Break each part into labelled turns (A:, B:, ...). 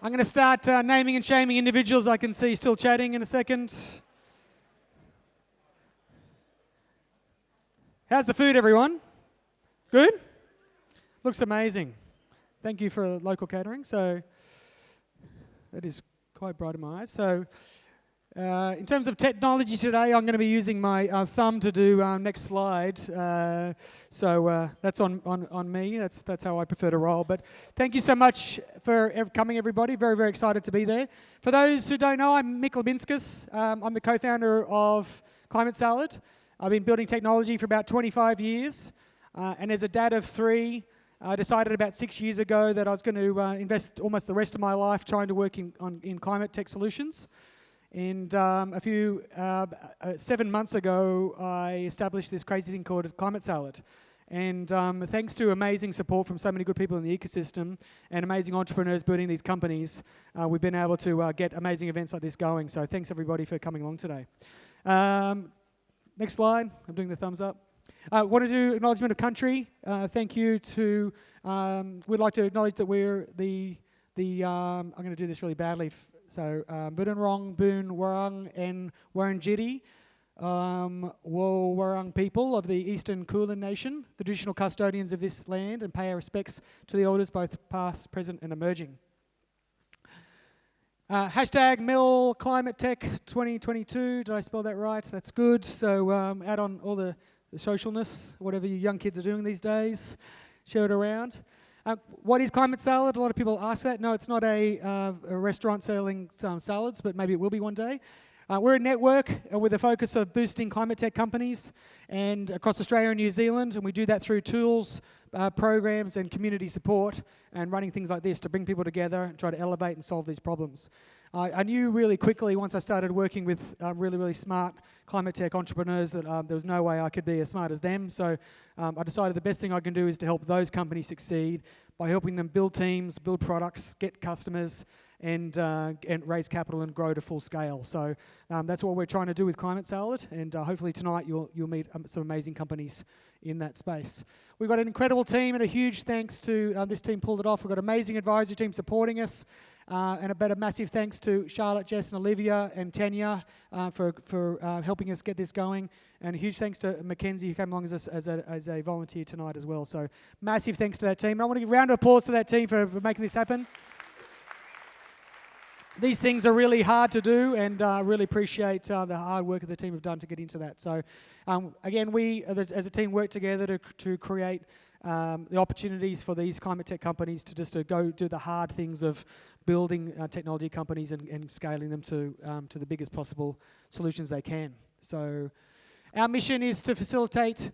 A: I'm going to start naming and shaming individuals I can see still chatting in a second. How's the food, everyone? Good? Looks amazing. Thank you for local catering. So that is quite bright in my eyes. So in terms of technology today, I'm going to be using my thumb to do next slide. So that's on me. That's how I prefer to roll. But thank you so much for coming, everybody. Very, very excited to be there. For those who don't know, I'm Mick Lebinskas. I'm the co-founder of Climate Salad. I've been building technology for about 25 years. And as a dad of 3, I decided about 6 years ago that I was going to invest almost the rest of my life trying to work in climate tech solutions. And 7 months ago, I established this crazy thing called Climate Salad. And thanks to amazing support from so many good people in the ecosystem and amazing entrepreneurs building these companies, we've been able to get amazing events like this going. So thanks everybody for coming along today. Next slide. I'm doing the thumbs up. Want to do Acknowledgement of Country. Thank you to, we'd like to acknowledge that we're I'm going to do this really badly. So, Budunrong, Boon, Warang, and Wurundjeri, Warang people of the Eastern Kulin Nation, the traditional custodians of this land, and pay our respects to the elders, both past, present, and emerging. Hashtag Mel Climate Tech 2022. Did I spell that right? That's good. So, add on all the socialness, whatever you young kids are doing these days. Share it around. What is Climate Salad? A lot of people ask that. No, it's not a restaurant selling salads, but maybe it will be one day. We're a network with a focus of boosting climate tech companies and across Australia and New Zealand, and we do that through tools, programs, and community support, and running things like this to bring people together and try to elevate and solve these problems. I knew really quickly once I started working with really, really smart climate tech entrepreneurs that there was no way I could be as smart as them. So I decided the best thing I can do is to help those companies succeed by helping them build teams, build products, get customers, and raise capital and grow to full scale. So that's what we're trying to do with Climate Salad, and hopefully tonight you'll meet some amazing companies in that space. We've got an incredible team, and a huge thanks to this team pulled it off. We've got an amazing advisory team supporting us. And a massive thanks to Charlotte, Jess, and Olivia, and Tanya for helping us get this going. And a huge thanks to Mackenzie, who came along as a volunteer tonight as well. So massive thanks to that team. And I want to give a round of applause to that team for making this happen. These things are really hard to do, and I really appreciate the hard work that the team have done to get into that. So again, we as a team work together to create the opportunities for these climate tech companies to go do the hard things of building technology companies and scaling them to the biggest possible solutions they can. So our mission is to facilitate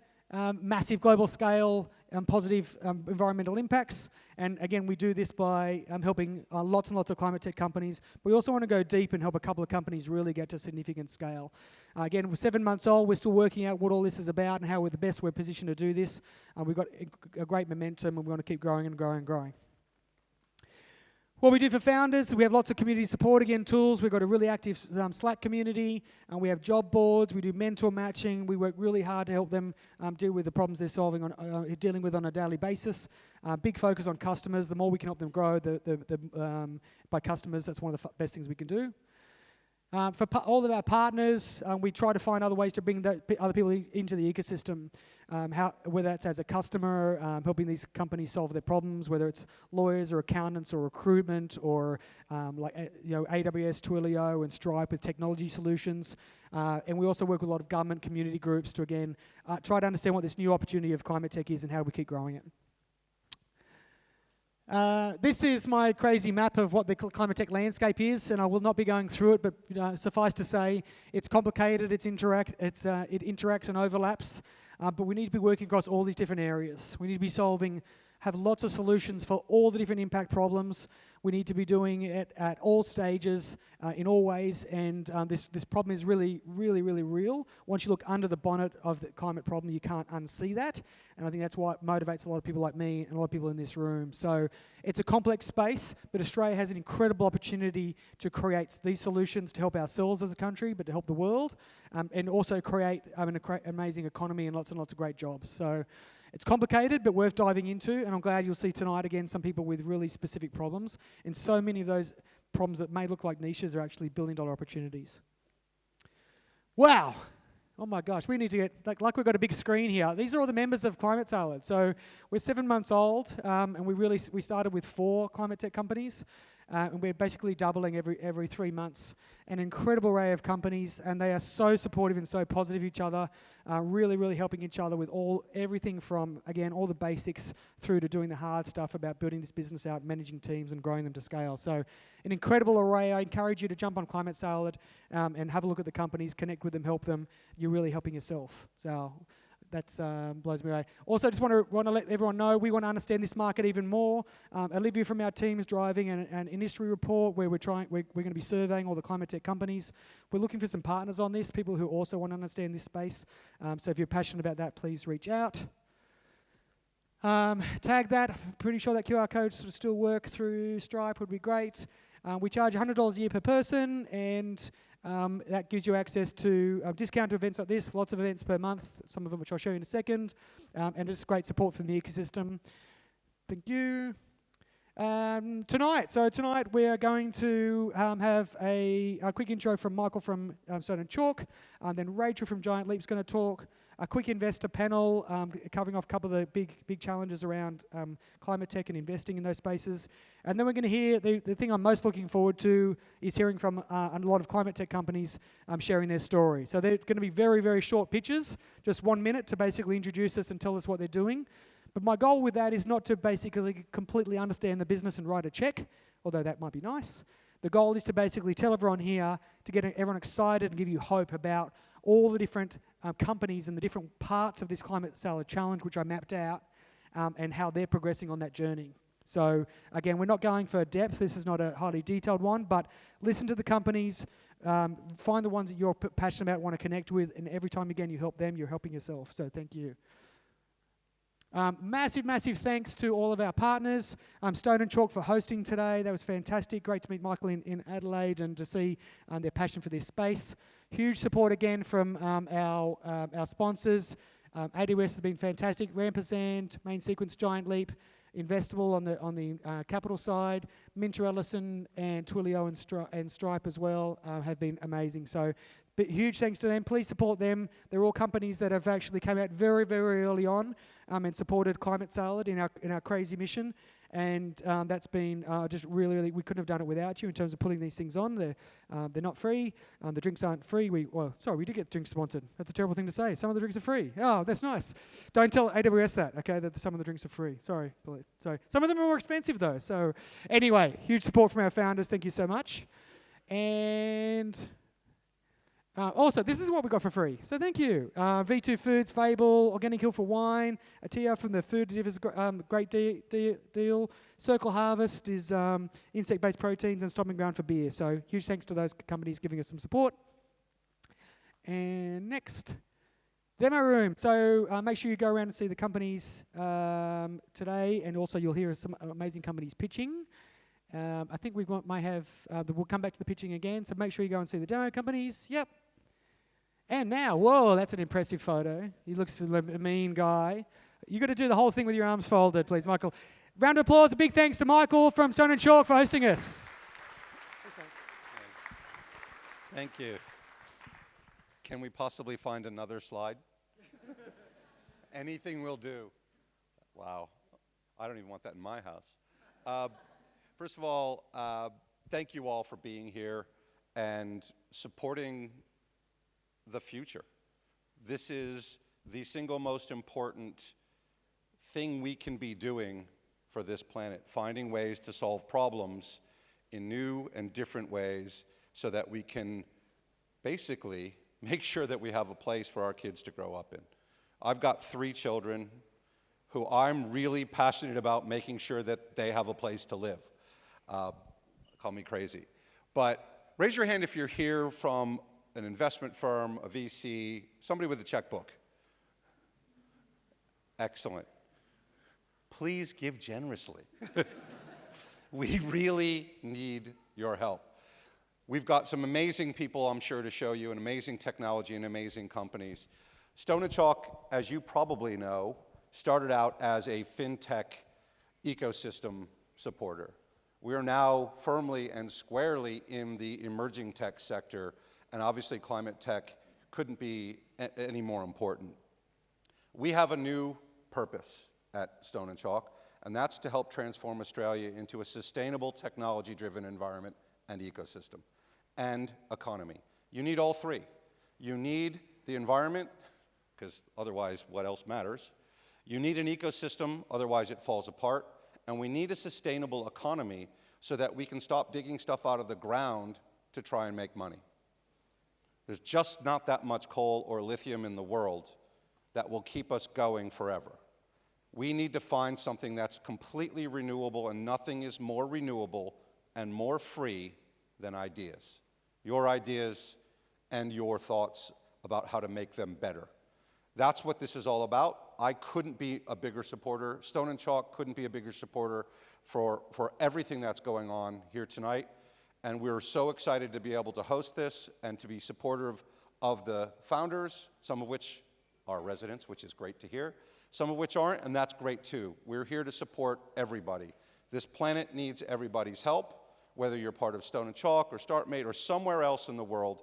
A: massive global scale positive environmental impacts. And again, we do this by helping lots and lots of climate tech companies. We also want to go deep and help a couple of companies really get to significant scale. Again, we're 7 months old. We're still working out what all this is about and how we're the best we're positioned to do this. We've got a great momentum, and we want to keep growing and growing and growing. What we do for founders, we have lots of community support, again, tools. We've got a really active Slack community, and we have job boards. We do mentor matching. We work really hard to help them deal with the problems they're dealing with on a daily basis. Big focus on customers. The more we can help them grow by customers, that's one of the best things we can do. For all of our partners, we try to find other ways to bring other people into the ecosystem, whether that's as a customer, helping these companies solve their problems, whether it's lawyers or accountants or recruitment or AWS, Twilio, and Stripe with technology solutions. And we also work with a lot of government community groups to, again, try to understand what this new opportunity of climate tech is and how we keep growing it. This is my crazy map of what the climate tech landscape is, and I will not be going through it, but suffice to say, it's complicated, it interacts and overlaps, but we need to be working across all these different areas. We need to be have lots of solutions for all the different impact problems. We need to be doing it at all stages, in all ways, and this problem is really, really, really real. Once you look under the bonnet of the climate problem, you can't unsee that, and I think that's what motivates a lot of people like me and a lot of people in this room. So it's a complex space, but Australia has an incredible opportunity to create these solutions to help ourselves as a country, but to help the world, and also create an amazing economy and lots of great jobs. So It's complicated, but worth diving into, and I'm glad you'll see tonight, again, some people with really specific problems, and so many of those problems that may look like niches are actually billion-dollar opportunities. Wow. Oh my gosh, we need to get, like we've got a big screen here. These are all the members of Climate Salad. So we're 7 months old, and we started with 4 climate tech companies, and we're basically doubling every 3 months. An incredible array of companies, and they are so supportive and so positive of each other, really, really helping each other with everything from, again, all the basics through to doing the hard stuff about building this business out, managing teams and growing them to scale. So an incredible array. I encourage you to jump on Climate Salad and have a look at the companies, connect with them, help them. You're really helping yourself. So that's blows me away. Also, just want to let everyone know we want to understand this market even more. Olivia from our team is driving an industry report where we're going to be surveying all the climate tech companies. We're looking for some partners on this, people who also want to understand this space. So if you're passionate about that, please reach out. Tag that. Pretty sure that QR code sort of still work through Stripe would be great. We charge $100 a year per person, and that gives you access to discount events like this, lots of events per month, some of them which I'll show you in a second, and it's great support from the ecosystem. Thank you. Tonight we are going to have a quick intro from Michael from Stone and Chalk, then Rachel from Giant Leap is going to talk, a quick investor panel covering off a couple of the big challenges around climate tech and investing in those spaces. And then we're going to hear, the thing I'm most looking forward to is hearing from a lot of climate tech companies sharing their story. So they're going to be very, very short pitches, just 1 minute to basically introduce us and tell us what they're doing. But my goal with that is not to basically completely understand the business and write a check, although that might be nice. The goal is to basically tell everyone here, to get everyone excited and give you hope about all the different companies and the different parts of this Climate Salad Challenge, which I mapped out, and how they're progressing on that journey. So again, we're not going for depth. This is not a highly detailed one, but listen to the companies, find the ones that you're passionate about, want to connect with, and every time, again, you help them, you're helping yourself. So thank you. Massive thanks to all of our partners. Stone and Chalk for hosting today. That was fantastic. Great to meet Michael in Adelaide and to see their passion for this space. Huge support again from our sponsors. AWS has been fantastic. Rampersand, Main Sequence, Giant Leap, Investable on the capital side. Minter Ellison and Twilio and Stripe as well have been amazing. So huge thanks to them. Please support them. They're all companies that have actually come out very, very early on and supported Climate Salad in our crazy mission. And that's been just really, we couldn't have done it without you in terms of putting these things on. They're not free. The drinks aren't free. We did get drinks sponsored. That's a terrible thing to say. Some of the drinks are free. Oh, that's nice. Don't tell AWS that, okay, that some of the drinks are free. Sorry. Some of them are more expensive, though. So anyway, huge support from our founders. Thank you so much. And also, this is what we got for free, so thank you. V2 Foods, Fable, Organic Hill for Wine, Atia from the Food Divers, great deal. Circle Harvest is insect-based proteins, and Stomping Ground for beer. So huge thanks to those companies giving us some support. And next, demo room. So make sure you go around and see the companies today, and also you'll hear some amazing companies pitching. I think we might have, we'll come back to the pitching again, so make sure you go and see the demo companies. Yep. And now, whoa, that's an impressive photo. He looks like a mean guy. You've got to do the whole thing with your arms folded, please, Michael. Round of applause, a big thanks to Michael from Stone and Chalk for hosting us.
B: Thank you. Can we possibly find another slide? Anything will do. Wow. I don't even want that in my house. First of all, thank you all for being here and supporting the future. This is the single most important thing we can be doing for this planet, finding ways to solve problems in new and different ways so that we can basically make sure that we have a place for our kids to grow up in. I've got 3 children who I'm really passionate about making sure that they have a place to live. Call me crazy. But raise your hand if you're here from an investment firm, a VC, somebody with a checkbook. Excellent. Please give generously. We really need your help. We've got some amazing people, I'm sure, to show you, and amazing technology and amazing companies. Stone and Chalk, as you probably know, started out as a fintech ecosystem supporter. We are now firmly and squarely in the emerging tech sector, and obviously climate tech couldn't be any more important. We have a new purpose at Stone and Chalk, and that's to help transform Australia into a sustainable, technology-driven environment and ecosystem and economy. You need all three. You need the environment, because otherwise what else matters? You need an ecosystem, otherwise it falls apart. And we need a sustainable economy so that we can stop digging stuff out of the ground to try and make money. There's just not that much coal or lithium in the world that will keep us going forever. We need to find something that's completely renewable, and nothing is more renewable and more free than ideas. Your ideas and your thoughts about how to make them better. That's what this is all about. I couldn't be a bigger supporter. Stone and Chalk couldn't be a bigger supporter for everything that's going on here tonight. And we're so excited to be able to host this and to be supportive of the founders, some of which are residents, which is great to hear, some of which aren't, and that's great too. We're here to support everybody. This planet needs everybody's help, whether you're part of Stone and Chalk or StartMate or somewhere else in the world.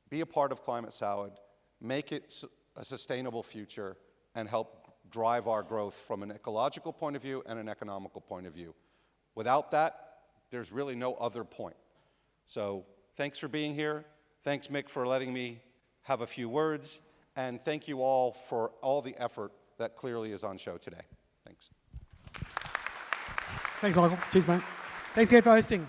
B: Be a part of Climate Salad, make it a sustainable future, and help drive our growth from an ecological point of view and an economical point of view. Without that, there's really no other point. So thanks for being here. Thanks, Mick, for letting me have a few words. And thank you all for all the effort that clearly is on show today. Thanks.
A: Thanks, Michael. Cheers, mate. Thanks again for hosting.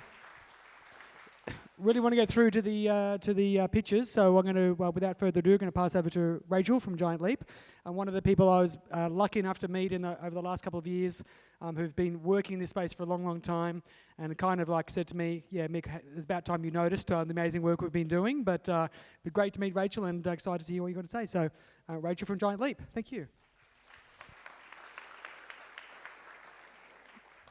A: Really want to get through to the pictures, so I'm going to, without further ado, going to pass over to Rachel from Giant Leap, and one of the people I was lucky enough to meet over the last couple of years, who've been working in this space for a long, long time, and kind of like said to me, yeah, Mick, it's about time you noticed the amazing work we've been doing, but it'd be great to meet Rachel and excited to hear what you've got to say. So, Rachel from Giant Leap, thank you.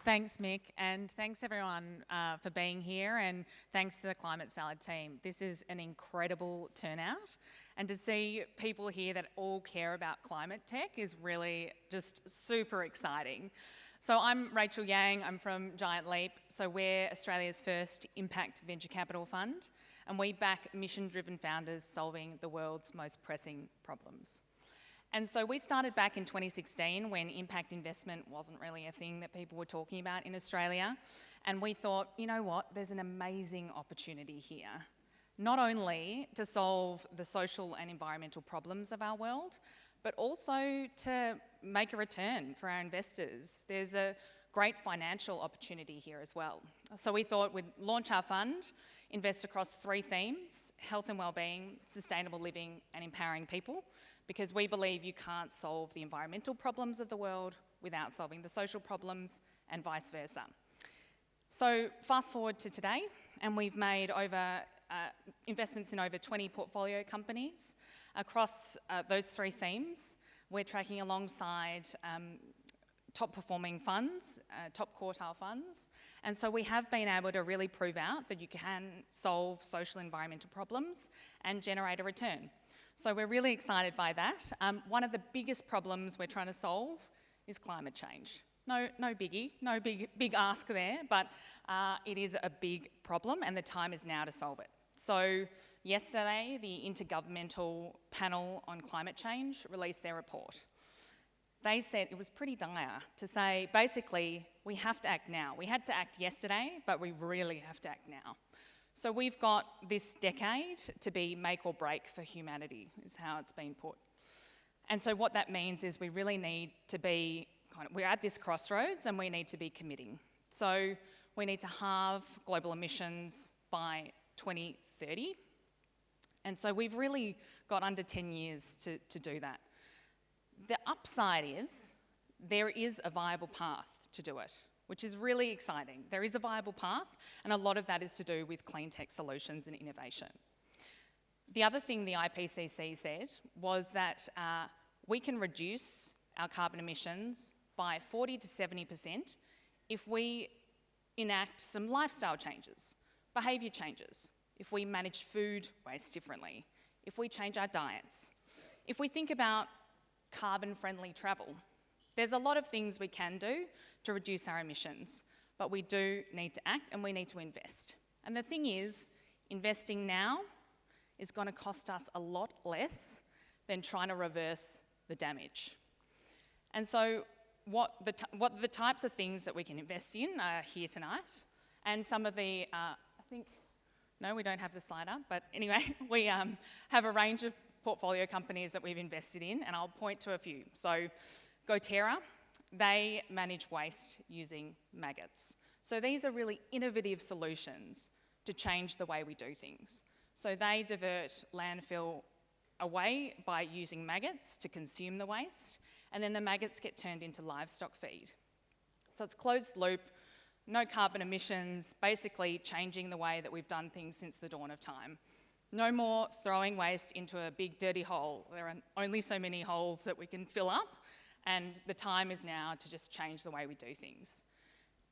C: Thanks, Mick, and thanks everyone for being here, and thanks to the Climate Salad team. This is an incredible turnout, and to see people here that all care about climate tech is really just super exciting. So I'm Rachel Yang, I'm from Giant Leap, so we're Australia's first impact venture capital fund, and we back mission-driven founders solving the world's most pressing problems. And so we started back in 2016 when impact investment wasn't really a thing that people were talking about in Australia. And we thought, you know what, there's an amazing opportunity here. Not only to solve the social and environmental problems of our world, but also to make a return for our investors. There's a great financial opportunity here as well. So we thought we'd launch our fund, invest across 3 themes: health and wellbeing, sustainable living, and empowering people, because we believe you can't solve the environmental problems of the world without solving the social problems, and vice versa. So fast forward to today, and we've made investments in over 20 portfolio companies. Across those 3 themes, we're tracking alongside top performing funds, top quartile funds, and so we have been able to really prove out that you can solve social and environmental problems and generate a return. So we're really excited by that. One of the biggest problems we're trying to solve is climate change. No biggie, no big ask there, but it is a big problem, and the time is now to solve it. So yesterday, the Intergovernmental Panel on Climate Change released their report. They said it was pretty dire to say, basically, we have to act now. We had to act yesterday, but we really have to act now. So we've got this decade to be make or break for humanity, is how it's been put. And so what that means is we really need to be, we're at this crossroads and we need to be committing. So we need to halve global emissions by 2030. And so we've really got under 10 years to do that. The upside is there is a viable path to do it, which is really exciting. There is a viable path, and a lot of that is to do with clean tech solutions and innovation. The other thing the IPCC said was that we can reduce our carbon emissions by 40 to 70% if we enact some lifestyle changes, behaviour changes, if we manage food waste differently, if we change our diets, if we think about carbon-friendly travel. There's a lot of things we can do to reduce our emissions, but we do need to act and we need to invest. And the thing is, investing now is going to cost us a lot less than trying to reverse the damage. And so what the types of things that we can invest in are here tonight. And some of the, no, we don't have the slide up, but anyway, we have a range of portfolio companies that we've invested in, and I'll point to a few. So Terran, they manage waste using maggots. So these are really innovative solutions to change the way we do things. So they divert landfill away by using maggots to consume the waste, and then the maggots get turned into livestock feed. So it's closed loop, no carbon emissions, basically changing the way that we've done things since the dawn of time. No more throwing waste into a big dirty hole. There are only so many holes that we can fill up, and the time is now to just change the way we do things.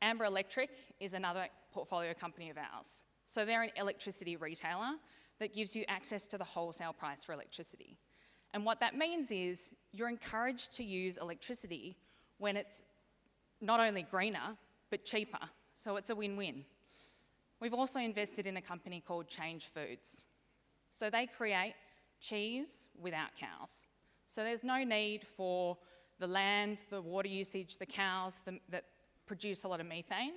C: Amber Electric is another portfolio company of ours. So they're an electricity retailer that gives you access to the wholesale price for electricity. And what that means is you're encouraged to use electricity when it's not only greener, but cheaper. So it's a win-win. We've also invested in a company called Change Foods. So they create cheese without cows. So there's no need for the land, the water usage, the cows that produce a lot of methane.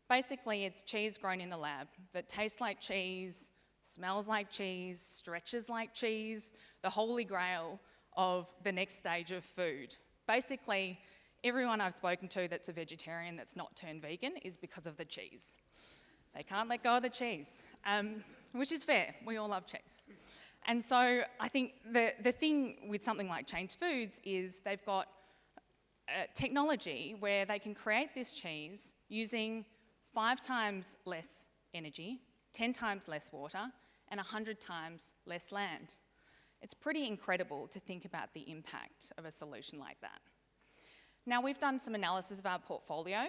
C: Basically, it's cheese grown in the lab that tastes like cheese, smells like cheese, stretches like cheese, the holy grail of the next stage of food. Basically, everyone I've spoken to that's a vegetarian that's not turned vegan is because of the cheese. They can't let go of the cheese, which is fair. We all love cheese. And so I think the thing with something like Change Foods is they've got technology where they can create this cheese using 5 times less energy, 10 times less water, and 100 times less land. It's pretty incredible to think about the impact of a solution like that. Now, we've done some analysis of our portfolio,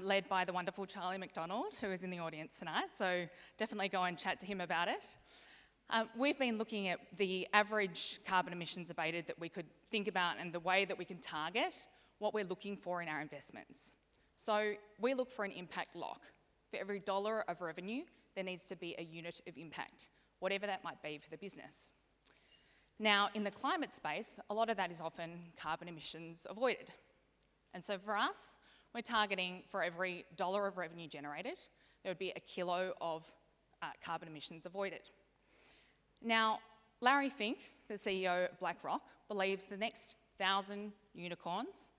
C: led by the wonderful Charlie McDonald, who is in the audience tonight, so definitely go and chat to him about it. We've been looking at the average carbon emissions abated that we could think about and the way that we can target what we're looking for in our investments. So we look for an impact lock. For every dollar of revenue, there needs to be a unit of impact, whatever that might be for the business. Now, in the climate space, a lot of that is often carbon emissions avoided. And so for us, we're targeting for every dollar of revenue generated, there would be a kilo of carbon emissions avoided. Now, Larry Fink, the CEO of BlackRock, believes the next 1,000 unicorns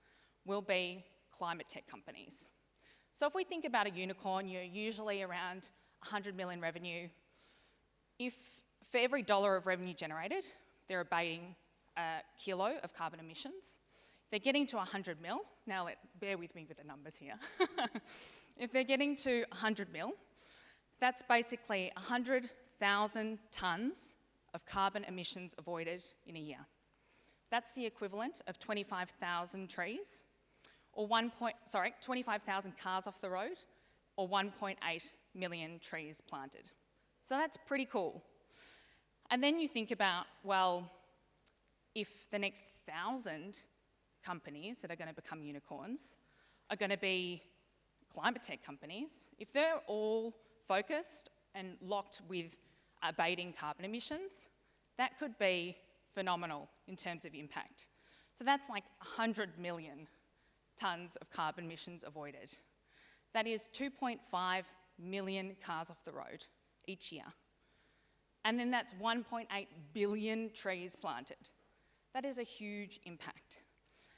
C: will be climate tech companies. So if we think about a unicorn, you're usually around 100 million revenue. If for every dollar of revenue generated, they're abating a kilo of carbon emissions. If they're getting to 100 mil, now bear with me with the numbers here. If they're getting to 100 mil, that's basically 100,000 tonnes of carbon emissions avoided in a year. That's the equivalent of 25,000 trees, or 25,000 cars off the road, or 1.8 million trees planted. So that's pretty cool. And then you think about, well, if the next 1,000 companies that are going to become unicorns are going to be climate tech companies, if they're all focused and locked with abating carbon emissions, that could be phenomenal in terms of impact. So that's like 100 million tonnes of carbon emissions avoided. That is 2.5 million cars off the road each year. And then that's 1.8 billion trees planted. That is a huge impact.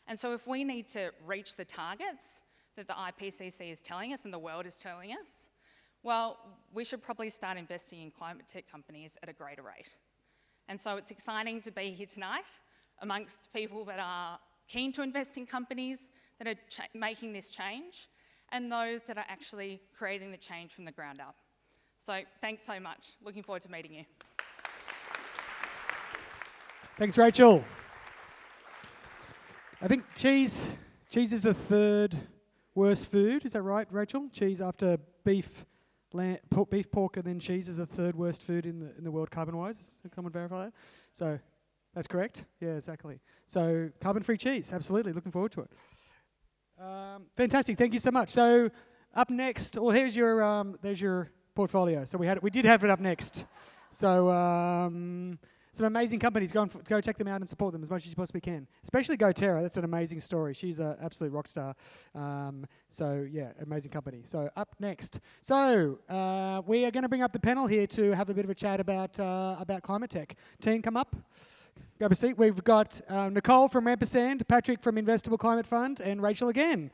C: And so if we need to reach the targets that the IPCC is telling us and the world is telling us, well, we should probably start investing in climate tech companies at a greater rate. And so it's exciting to be here tonight amongst people that are keen to invest in companies that are making this change and those that are actually creating the change from the ground up. So thanks so much. Looking forward to meeting you.
A: Thanks, Rachel. I think cheese is the third worst food. Is that right, Rachel? Cheese after beef, pork, and then cheese is the third worst food in the world carbon-wise. Can someone verify that? So That's correct. Yeah, exactly. So carbon-free cheese, absolutely. Looking forward to it. Fantastic. Thank you so much. So up next, well, there's your portfolio. So we did have it up next. So some amazing companies. Go check them out and support them as much as you possibly can. Especially Terra. That's an amazing story. She's an absolute rock star. So yeah, amazing company. So up next. So we are going to bring up the panel here to have a bit of a chat about climate tech. Team, come up. Grab a seat. We've got Nicole from Ampersand, Patrick from Investable Climate Fund, and Rachel again.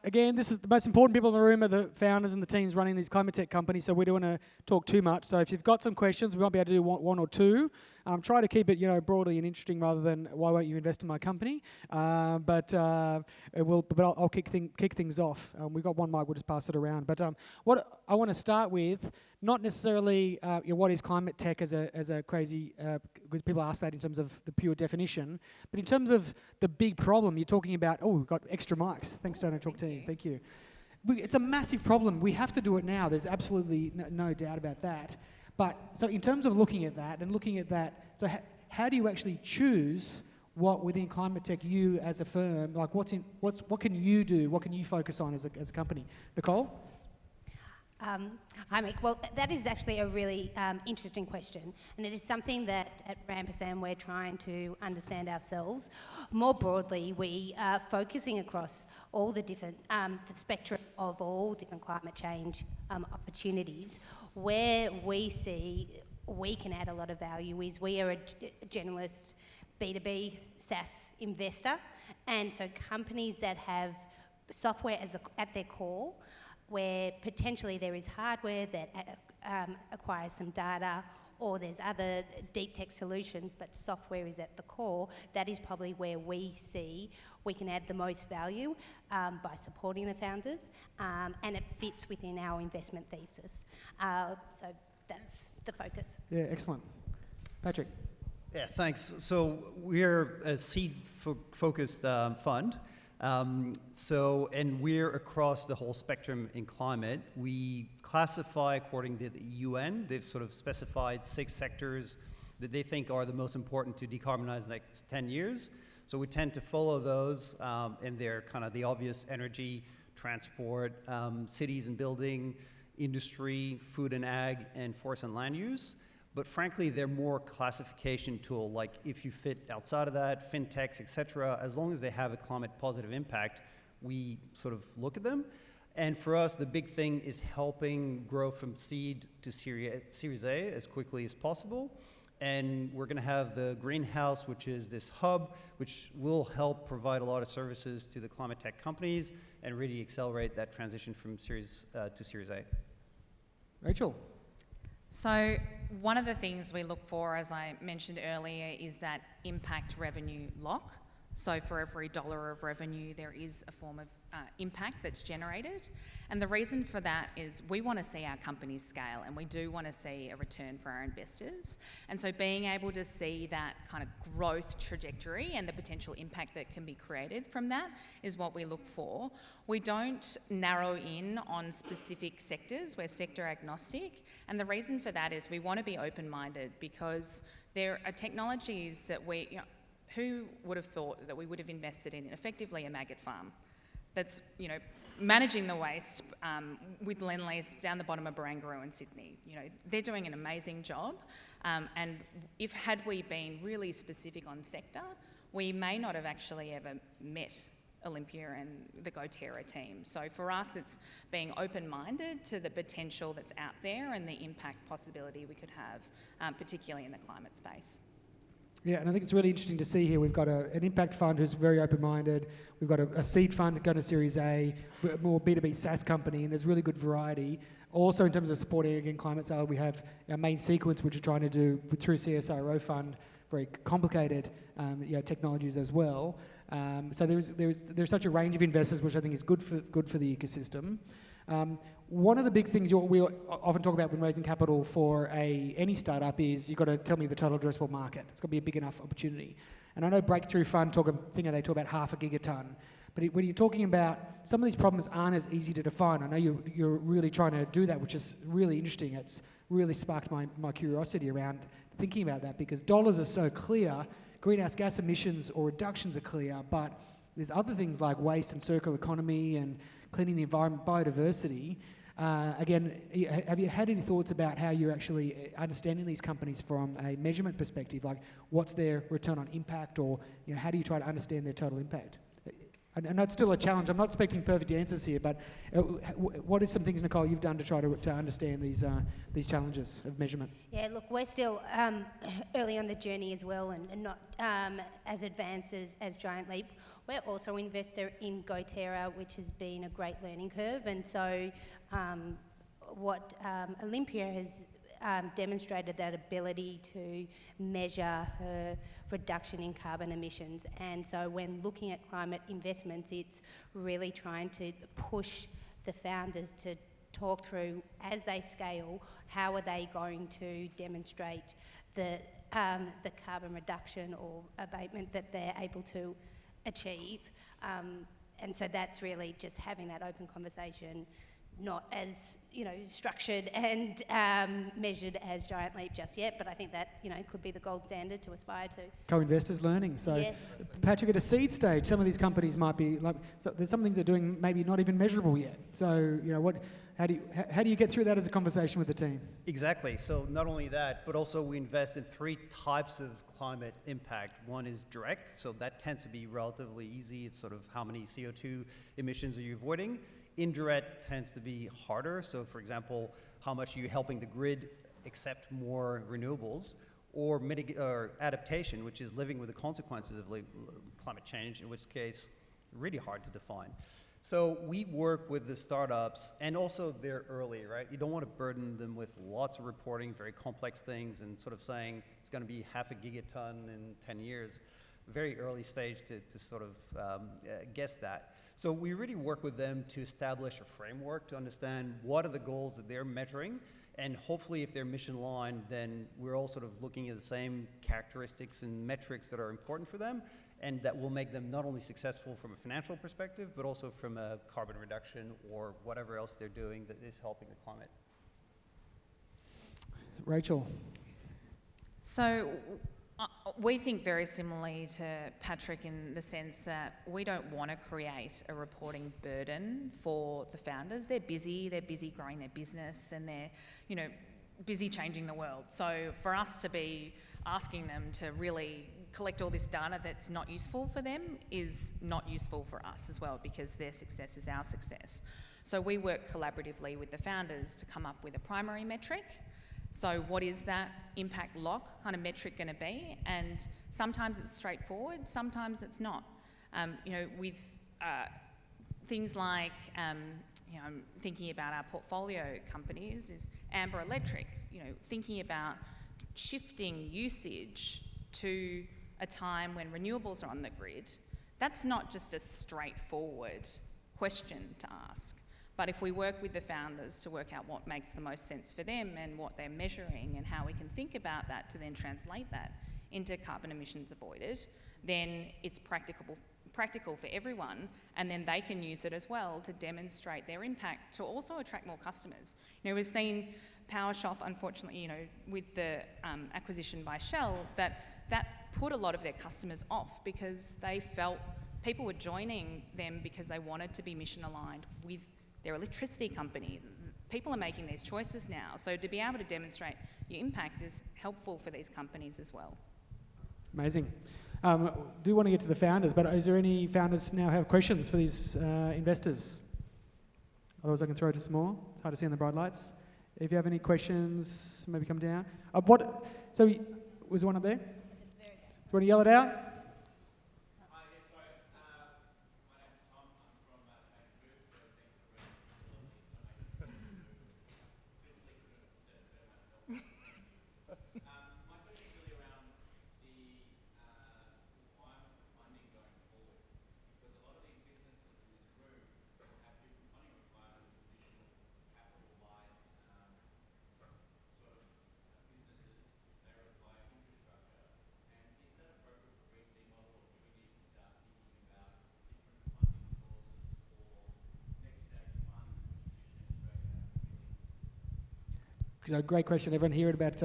A: Again, this is the most important people in the room are the founders and the teams running these climate tech companies, so we don't want to talk too much. So if you've got some questions, we might be able to do one or two. Try to keep it, broadly and interesting rather than why won't you invest in my company? But I'll kick things off. We've got one mic, we'll just pass it around. But what I want to start with, not necessarily what is climate tech as a crazy, because people ask that in terms of the pure definition, but in terms of the big problem, you're talking about, we've got extra mics. Thanks, Donut Talk team. Thank you. It's a massive problem. We have to do it now. There's absolutely no doubt about that. But so in terms of looking at that, so how do you actually choose what within climate tech you as a firm, like what can you do, what can you focus on as a company? Nicole?
D: Hi, Mick. Well, that is actually a really interesting question, and it is something that at Ampersand we're trying to understand ourselves. More broadly, we are focusing across all the different, the spectrum of all different climate change opportunities. Where we see we can add a lot of value is we are a generalist B2B SaaS investor, and so companies that have software at their core, where potentially there is hardware that acquires some data, or there's other deep tech solutions, but software is at the core, that is probably where we see we can add the most value by supporting the founders, and it fits within our investment thesis. So that's the focus.
A: Yeah, excellent. Patrick?
E: Yeah, thanks. So we're a seed-focused fund. And we're across the whole spectrum in climate. We classify according to the UN. They've sort of specified 6 sectors that they think are the most important to decarbonize the next 10 years. So we tend to follow those, and they're kind of the obvious: energy, transport, cities and building, industry, food and ag, and forest and land use. But frankly, they're more classification tool, like if you fit outside of that, fintechs, et cetera, as long as they have a climate positive impact, we sort of look at them. And for us, the big thing is helping grow from seed to Series A as quickly as possible. And we're gonna have the greenhouse, which is this hub, which will help provide a lot of services to the climate tech companies and really accelerate that transition from Series to Series A.
A: Rachel?
C: So one of the things we look for, as I mentioned earlier, is that impact revenue lock. So for every dollar of revenue, there is a form of impact that's generated. And the reason for that is we want to see our companies scale, and we do want to see a return for our investors. And so being able to see that kind of growth trajectory and the potential impact that can be created from that is what we look for. We don't narrow in on specific sectors. We're sector agnostic. And the reason for that is we want to be open-minded, because there are technologies that who would have thought that we would have invested in effectively a maggot farm that's, managing the waste with Lendlease down the bottom of Barangaroo in Sydney. They're doing an amazing job. And had we been really specific on sector, we may not have actually ever met Olympia and the Terra team. So for us, it's being open-minded to the potential that's out there and the impact possibility we could have, particularly in the climate space.
A: Yeah, and I think it's really interesting to see here. We've got an impact fund who's very open-minded. We've got a seed fund going to Series A, more B2B SaaS company, and there's really good variety. Also, in terms of supporting, again, climate sale, we have our main sequence, which we're trying to do through CSIRO fund, very complicated technologies as well. So there's such a range of investors, which I think is good for the ecosystem. One of the big things we often talk about when raising capital for any startup is you've got to tell me the total addressable market. It's got to be a big enough opportunity. And I know Breakthrough Fund they talk about 0.5 gigaton. But when you're talking about some of these problems aren't as easy to define. I know you're really trying to do that, which is really interesting. It's really sparked my curiosity around thinking about that, because dollars are so clear, greenhouse gas emissions or reductions are clear, but there's other things like waste and circular economy and cleaning the environment, biodiversity. Again, have you had any thoughts about how you're actually understanding these companies from a measurement perspective? Like, what's their return on impact, or how do you try to understand their total impact? I know it's still a challenge. I'm not expecting perfect answers here, but what are some things, Nicole, you've done to try to understand these challenges of measurement?
D: Yeah, look, we're still early on the journey as well, and not as advanced as Giant Leap. We're also an investor in GoTerra, which has been a great learning curve, and so what Olympia has demonstrated that ability to measure her reduction in carbon emissions. And so when looking at climate investments, it's really trying to push the founders to talk through, as they scale, how are they going to demonstrate the carbon reduction or abatement that they're able to achieve. And so that's really just having that open conversation, not as structured and measured as Giant Leap just yet, but I think that could be the gold standard to aspire to.
A: Co-investors learning. So,
D: yes.
A: Patrick, at a seed stage, some of these companies might be like, so there's some things they're doing maybe not even measurable yet. So how do you get through that as a conversation with the team?
E: Exactly. So not only that, but also we invest in 3 types of climate impact. One is direct, so that tends to be relatively easy. It's sort of how many CO2 emissions are you avoiding. Indirect tends to be harder. So for example, how much are you helping the grid accept more renewables, or adaptation, which is living with the consequences of climate change, in which case really hard to define. So we work with the startups, and also they're early, right? You don't want to burden them with lots of reporting, very complex things, and sort of saying it's going to be 0.5 gigaton in 10 years. Very early stage to sort of guess that. So we really work with them to establish a framework to understand what are the goals that they're measuring, and hopefully if they're mission aligned, then we're all sort of looking at the same characteristics and metrics that are important for them, and that will make them not only successful from a financial perspective, but also from a carbon reduction or whatever else they're doing that is helping the climate.
A: Rachel.
C: So we think very similarly to Patrick in the sense that we don't want to create a reporting burden for the founders. They're busy growing their business, and they're, busy changing the world. So for us to be asking them to really collect all this data that's not useful for them is not useful for us as well, because their success is our success. So we work collaboratively with the founders to come up with a primary metric. So what is that impact lock kind of metric going to be? And sometimes it's straightforward, sometimes it's not. With things like, I'm thinking about our portfolio companies is Amber Electric, thinking about shifting usage to a time when renewables are on the grid. That's not just a straightforward question to ask. But if we work with the founders to work out what makes the most sense for them and what they're measuring and how we can think about that to then translate that into carbon emissions avoided, then it's practical for everyone, and then they can use it as well to demonstrate their impact to also attract more customers. We've seen PowerShop, unfortunately, with the acquisition by Shell, that put a lot of their customers off because they felt people were joining them because they wanted to be mission aligned with their electricity company. People are making these choices now, so to be able to demonstrate your impact is helpful for these companies as well.
A: Amazing. Do want to get to the founders, but is there any founders now have questions for these investors? Otherwise I can throw to some more. It's hard to see in the bright lights. If you have any questions, maybe come down. So was there one up there? Do you want to yell it out? So great question. Everyone hear about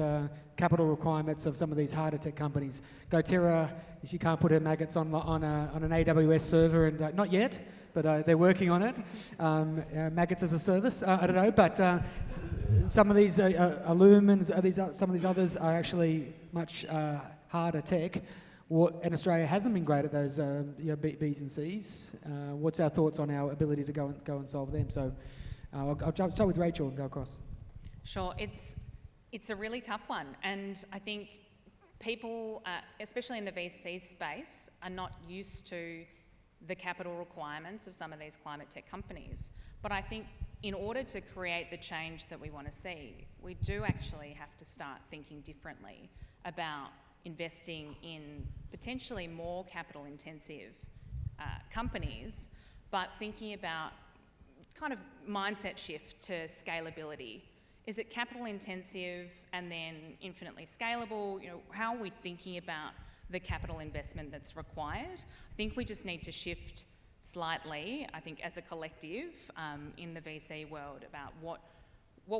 A: capital requirements of some of these harder tech companies. GoTerra, she can't put her maggots on an AWS server, and not yet, but they're working on it. Maggots as a service, I don't know, but some of these Illumins, some of these others are actually much harder tech. And Australia hasn't been great at those B's and C's. What's our thoughts on our ability to go and solve them? So I'll start with Rachel and go across.
C: Sure, it's a really tough one, and I think people, especially in the VC space, are not used to the capital requirements of some of these climate tech companies. But I think in order to create the change that we want to see, we do actually have to start thinking differently about investing in potentially more capital intensive companies, but thinking about kind of mindset shift to scalability. Is it capital intensive and then infinitely scalable? How are we thinking about the capital investment that's required? I think we just need to shift slightly, I think, as a collective in the VC world about what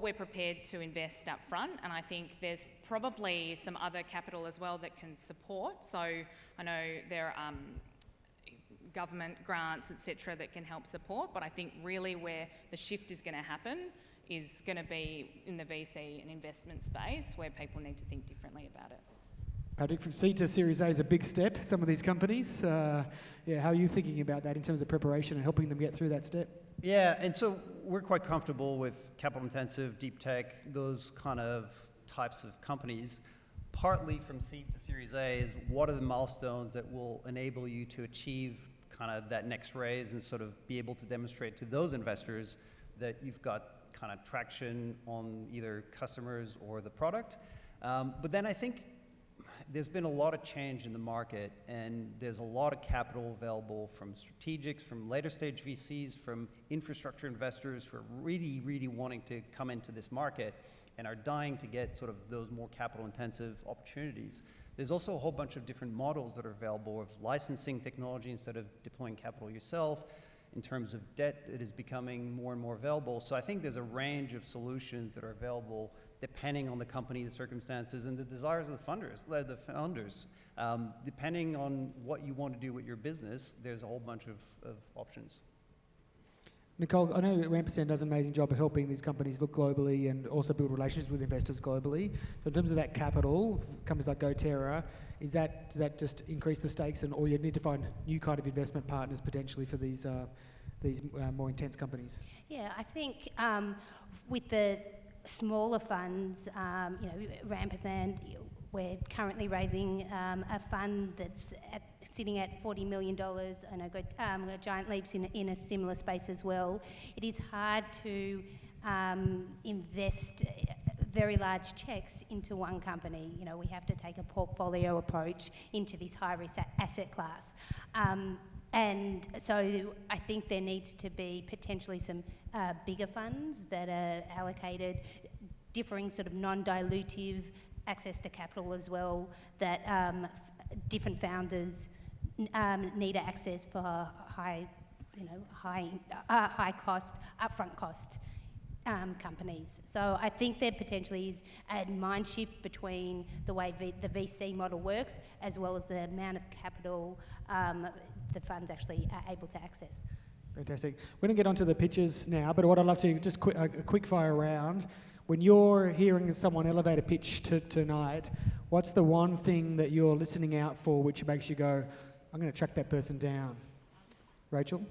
C: we're prepared to invest up front. And I think there's probably some other capital as well that can support. So I know there are government grants, etc., that can help support, but I think really where the shift is going to happen is going to be in the VC and investment space where people need to think differently about it.
A: Patrick, from seed to Series A is a big step, some of these companies. How are you thinking about that in terms of preparation and helping them get through that step?
E: Yeah, and so we're quite comfortable with capital intensive, deep tech, those kind of types of companies. Partly from seed to Series A is what are the milestones that will enable you to achieve kind of that next raise and sort of be able to demonstrate to those investors that you've got kind of traction on either customers or the product. But then I think there's been a lot of change in the market, and there's a lot of capital available from strategics, from later stage VCs, from infrastructure investors who are really, really wanting to come into this market and are dying to get sort of those more capital intensive opportunities. There's also a whole bunch of different models that are available of licensing technology instead of deploying capital yourself. In terms of debt, it is becoming more and more available. So I think there's a range of solutions that are available depending on the company, the circumstances, and the desires of the founders. Depending on what you want to do with your business, there's a whole bunch of options.
A: Nicole, I know Rampersand does an amazing job of helping these companies look globally and also build relationships with investors globally. So in terms of that capital, companies like GoTerra, does that just increase the stakes, or you need to find new kind of investment partners potentially for these more intense companies?
D: Yeah, I think with the smaller funds, Rampersand, we're currently raising a fund that's sitting at $40 million, and Giant Leap's in a similar space as well. It is hard to invest very large checks into one company. We have to take a portfolio approach into this high-risk asset class. And so I think there needs to be potentially some bigger funds that are allocated, differing sort of non-dilutive access to capital as well, that different founders need access for high cost, upfront cost companies. So I think there potentially is a mind shift between the way the VC model works as well as the amount of capital the funds actually are able to access.
A: Fantastic. We're going to get onto the pitches now, but what I'd love to just a quick fire round. When you're hearing someone elevate a pitch tonight, what's the one thing that you're listening out for which makes you go, I'm going to track that person down? Rachel?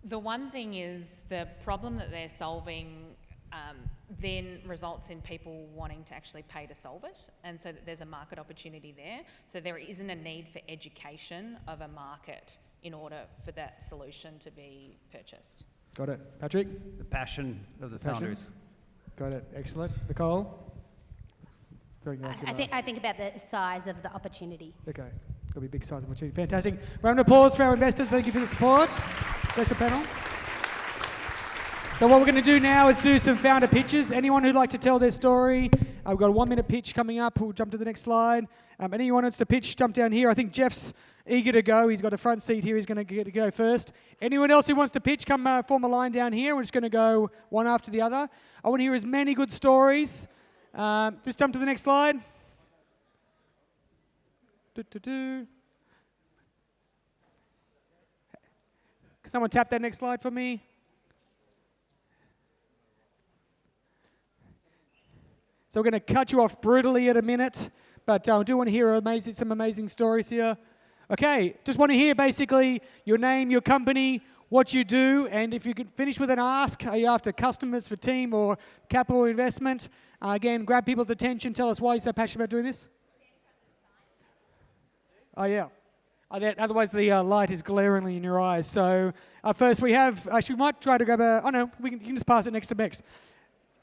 C: The one thing is the problem that they're solving then results in people wanting to actually pay to solve it, and so that there's a market opportunity there. So there isn't a need for education of a market in order for that solution to be purchased.
A: Got it. Patrick?
E: The passion of the founders.
A: Got it. Excellent. Nicole?
D: I think about the size of the opportunity.
A: Okay. Got to be a big size of opportunity. Fantastic. Round of applause for our investors. Thank you for the support. Investor panel. So what we're going to do now is do some founder pitches. Anyone who'd like to tell their story, We've got a 1 minute pitch coming up. We'll jump to the next slide. Anyone wants to pitch, jump down here. I think Jeff's eager to go. He's got a front seat here. He's going to get to go first. Anyone else who wants to pitch, come form a line down here. We're just going to go one after the other. I want to hear as many good stories. Just jump to the next slide. Can someone tap that next slide for me? So we're going to cut you off brutally at a minute, but I do want to hear some amazing stories here. Okay, just want to hear basically your name, your company, what you do, and if you could finish with an ask, are you after customers for team or capital investment? Again, grab people's attention, tell us why you're so passionate about doing this. Oh yeah. Otherwise the light is glaringly in your eyes. So first we have, actually we might try to grab you can just pass it next to Bex.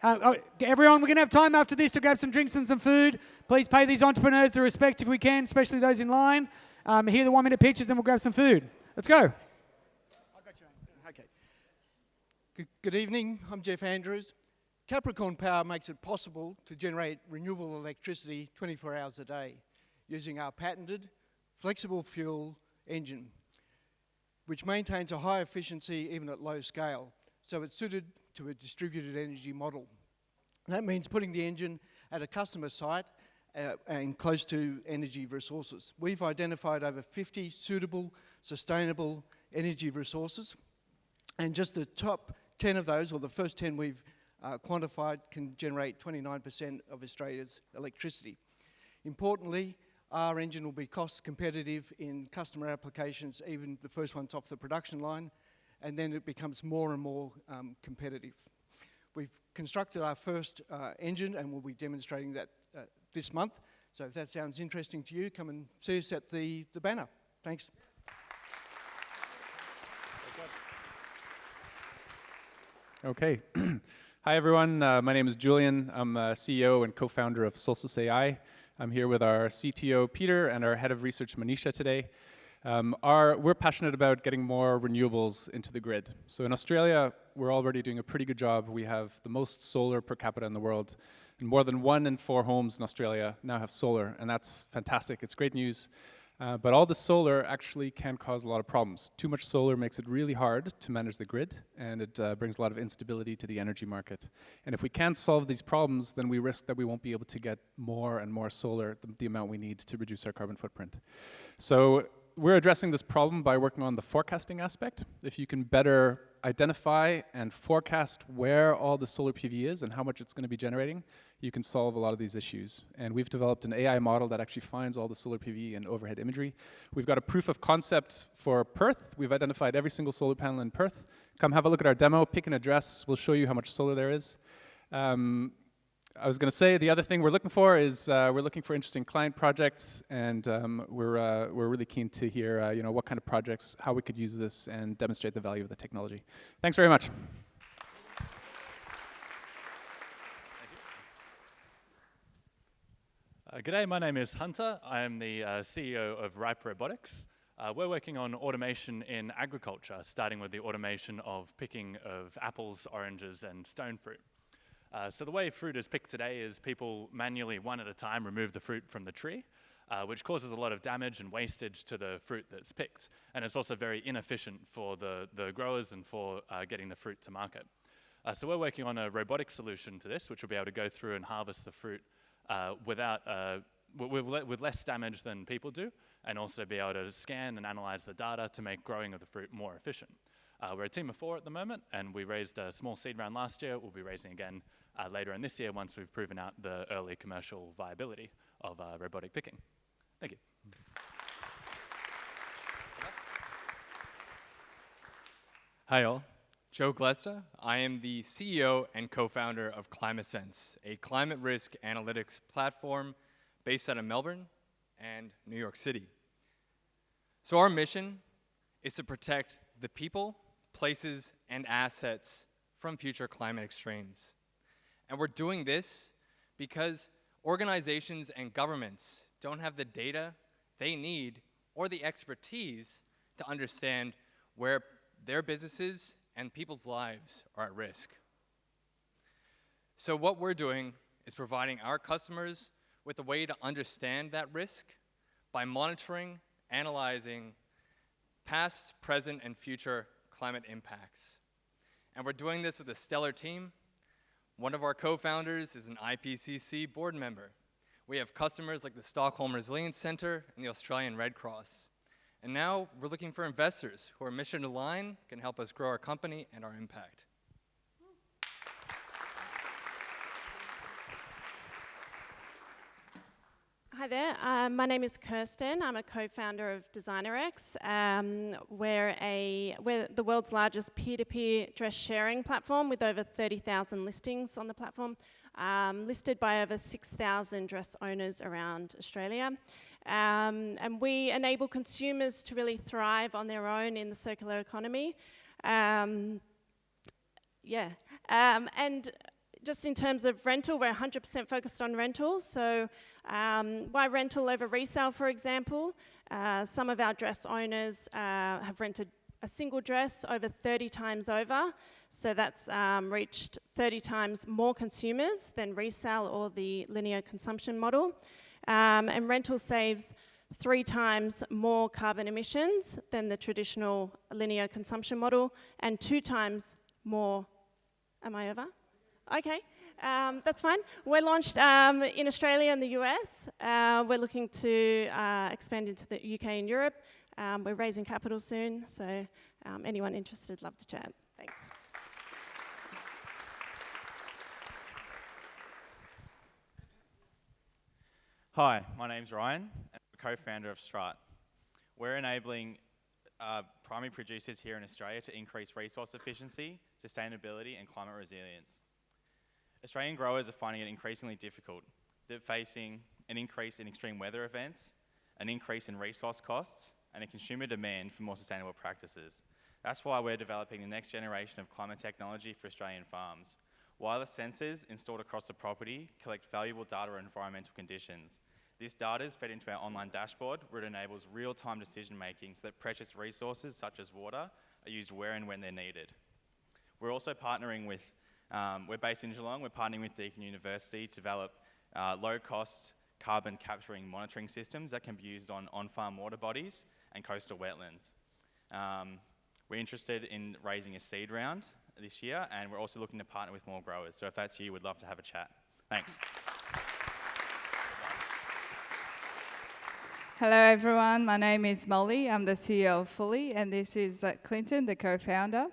A: Everyone, we're going to have time after this to grab some drinks and some food. Please pay these entrepreneurs the respect if we can, especially those in line. Hear the 1 minute pitches and we'll grab some food. Let's go.
F: Okay. Good evening, I'm Jeff Andrews. Capricorn Power makes it possible to generate renewable electricity 24 hours a day using our patented flexible fuel engine, which maintains a high efficiency even at low scale. So it's suited to a distributed energy model. That means putting the engine at a customer site and close to energy resources. We've identified over 50 suitable, sustainable energy resources, and just the top 10 of those, or the first 10 we've quantified, can generate 29% of Australia's electricity. Importantly, our engine will be cost competitive in customer applications, even the first ones off the production line, and then it becomes more and more competitive. We've constructed our first engine and we'll be demonstrating that this month. So if that sounds interesting to you, come and see us at the banner. Thanks.
G: Okay. Hi everyone, my name is Julian. I'm CEO and co-founder of Solstice AI. I'm here with our CTO Peter and our head of research Manisha today. We're passionate about getting more renewables into the grid. So in Australia, we're already doing a pretty good job. We have the most solar per capita in the world. And more than 1 in 4 homes in Australia now have solar, and that's fantastic. It's great news. But all the solar actually can cause a lot of problems. Too much solar makes it really hard to manage the grid, and it brings a lot of instability to the energy market. And if we can't solve these problems, then we risk that we won't be able to get more and more solar, the amount we need to reduce our carbon footprint. So we're addressing this problem by working on the forecasting aspect. If you can better identify and forecast where all the solar PV is and how much it's going to be generating, you can solve a lot of these issues. And we've developed an AI model that actually finds all the solar PV and overhead imagery. We've got a proof of concept for Perth. We've identified every single solar panel in Perth. Come have a look at our demo, pick an address. We'll show you how much solar there is. I was going to say the other thing we're looking for is we're looking for interesting client projects, and we're really keen to hear what kind of projects, how we could use this and demonstrate the value of the technology. Thanks very much.
H: G'day, my name is Hunter. I am the CEO of Ripe Robotics. We're working on automation in agriculture, starting with the automation of picking of apples, oranges, and stone fruit. So the way fruit is picked today is people manually, one at a time, remove the fruit from the tree, which causes a lot of damage and wastage to the fruit that's picked. And it's also very inefficient for the growers and for getting the fruit to market. So we're working on a robotic solution to this, which will be able to go through and harvest the fruit with less damage than people do, and also be able to scan and analyze the data to make growing of the fruit more efficient. We're a team of 4 at the moment, and we raised a small seed round last year. We'll be raising again later in this year once we've proven out the early commercial viability of robotic picking. Thank you.
I: Hi all, Joe Glesta. I am the CEO and co-founder of ClimateSense, a climate risk analytics platform based out of Melbourne and New York City. So our mission is to protect the people, places, and assets from future climate extremes. And we're doing this because organizations and governments don't have the data they need or the expertise to understand where their businesses and people's lives are at risk. So what we're doing is providing our customers with a way to understand that risk by monitoring, analyzing past, present, and future climate impacts. And we're doing this with a stellar team. One of our co-founders is an IPCC board member. We have customers like the Stockholm Resilience Center and the Australian Red Cross. And now we're looking for investors who are mission aligned, can help us grow our company and our impact.
J: Hi there, my name is Kirsten. I'm a co-founder of DesignerX. We're the world's largest peer-to-peer dress sharing platform with over 30,000 listings on the platform, listed by over 6,000 dress owners around Australia. And we enable consumers to really thrive on their own in the circular economy. And just in terms of rental, we're 100% focused on rentals. So why rental over resale, for example? Some of our dress owners have rented a single dress over 30 times over. So that's reached 30 times more consumers than resale or the linear consumption model. And rental saves 3 times more carbon emissions than the traditional linear consumption model and 2 times more. Am I over? Okay, that's fine. We're launched in Australia and the US. We're looking to expand into the UK and Europe. We're raising capital soon, so anyone interested, love to chat. Thanks.
K: Hi, my name's Ryan, and I'm a co-founder of Strat. We're enabling primary producers here in Australia to increase resource efficiency, sustainability, and climate resilience. Australian growers are finding it increasingly difficult. They're facing an increase in extreme weather events, an increase in resource costs, and a consumer demand for more sustainable practices. That's why we're developing the next generation of climate technology for Australian farms. Wireless sensors installed across the property collect valuable data on environmental conditions. This data is fed into our online dashboard where it enables real-time decision-making so that precious resources such as water are used where and when they're needed. We're also partnering with we're based in Geelong. We're partnering with Deakin University to develop low-cost carbon capturing monitoring systems that can be used on on-farm water bodies and coastal wetlands. We're interested in raising a seed round this year, and we're also looking to partner with more growers. So if that's you, we'd love to have a chat. Thanks.
L: Hello everyone, my name is Molly. I'm the CEO of Fully, and this is Clinton, the co-founder.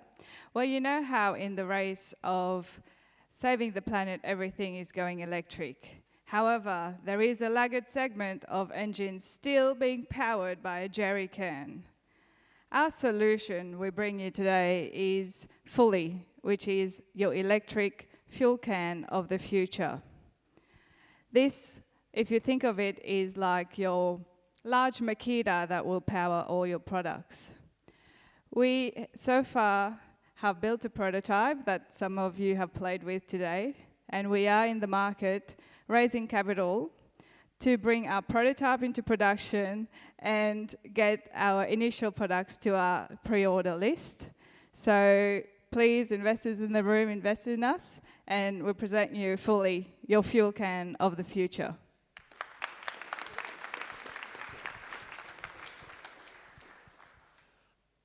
L: Well, you know how in the race of saving the planet, everything is going electric. However, there is a laggard segment of engines still being powered by a jerry can. Our solution we bring you today is Fully, which is your electric fuel can of the future. This, if you think of it, is like your large Makita that will power all your products. We, so far, have built a prototype that some of you have played with today, and we are in the market raising capital to bring our prototype into production and get our initial products to our pre-order list. So please, investors in the room, invest in us, and we'll present you Fully, your fuel can of the future.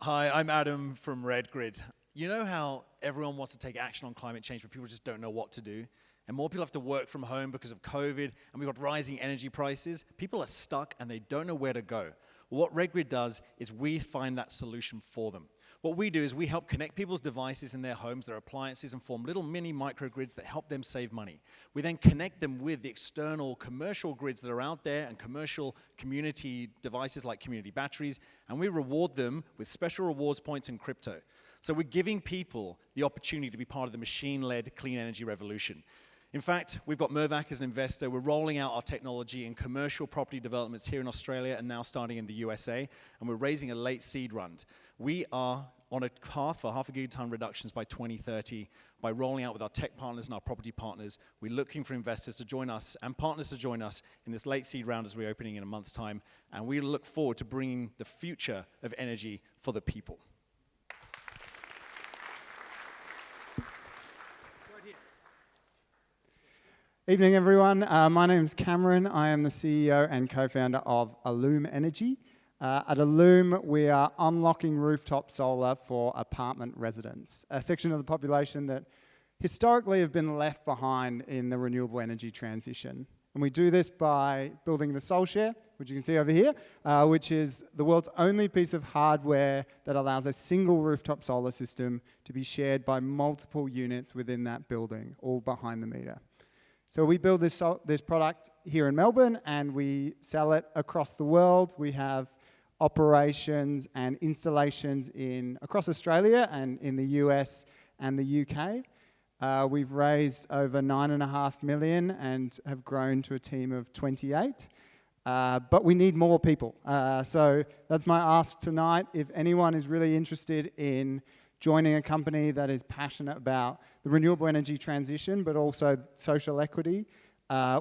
M: Hi, I'm Adam from RedGrid. You know how everyone wants to take action on climate change, but people just don't know what to do? And more people have to work from home because of COVID, and we've got rising energy prices. People are stuck and they don't know where to go. Well, what RedGrid does is we find that solution for them. What we do is we help connect people's devices in their homes, their appliances, and form little mini microgrids that help them save money. We then connect them with the external commercial grids that are out there and commercial community devices like community batteries, and we reward them with special rewards points and crypto. So we're giving people the opportunity to be part of the machine-led clean energy revolution. In fact, we've got Mervac as an investor. We're rolling out our technology in commercial property developments here in Australia and now starting in the USA, and we're raising a late seed round. We are on a path for 0.5 gigaton reductions by 2030 by rolling out with our tech partners and our property partners. We're looking for investors to join us and partners to join us in this late seed round as we're opening in a month's time, and we look forward to bringing the future of energy for the people.
N: Evening, everyone. My name's Cameron. I am the CEO and co-founder of Illume Energy. At Illume, we are unlocking rooftop solar for apartment residents, a section of the population that historically have been left behind in the renewable energy transition. And we do this by building the SolShare, which you can see over here, which is the world's only piece of hardware that allows a single rooftop solar system to be shared by multiple units within that building, all behind the meter. So we build this product here in Melbourne and we sell it across the world. We have operations and installations across Australia and in the US and the UK. We've raised over $9.5 million and have grown to a team of 28. But we need more people. So that's my ask tonight. If anyone is really interested in joining a company that is passionate about the renewable energy transition, but also social equity,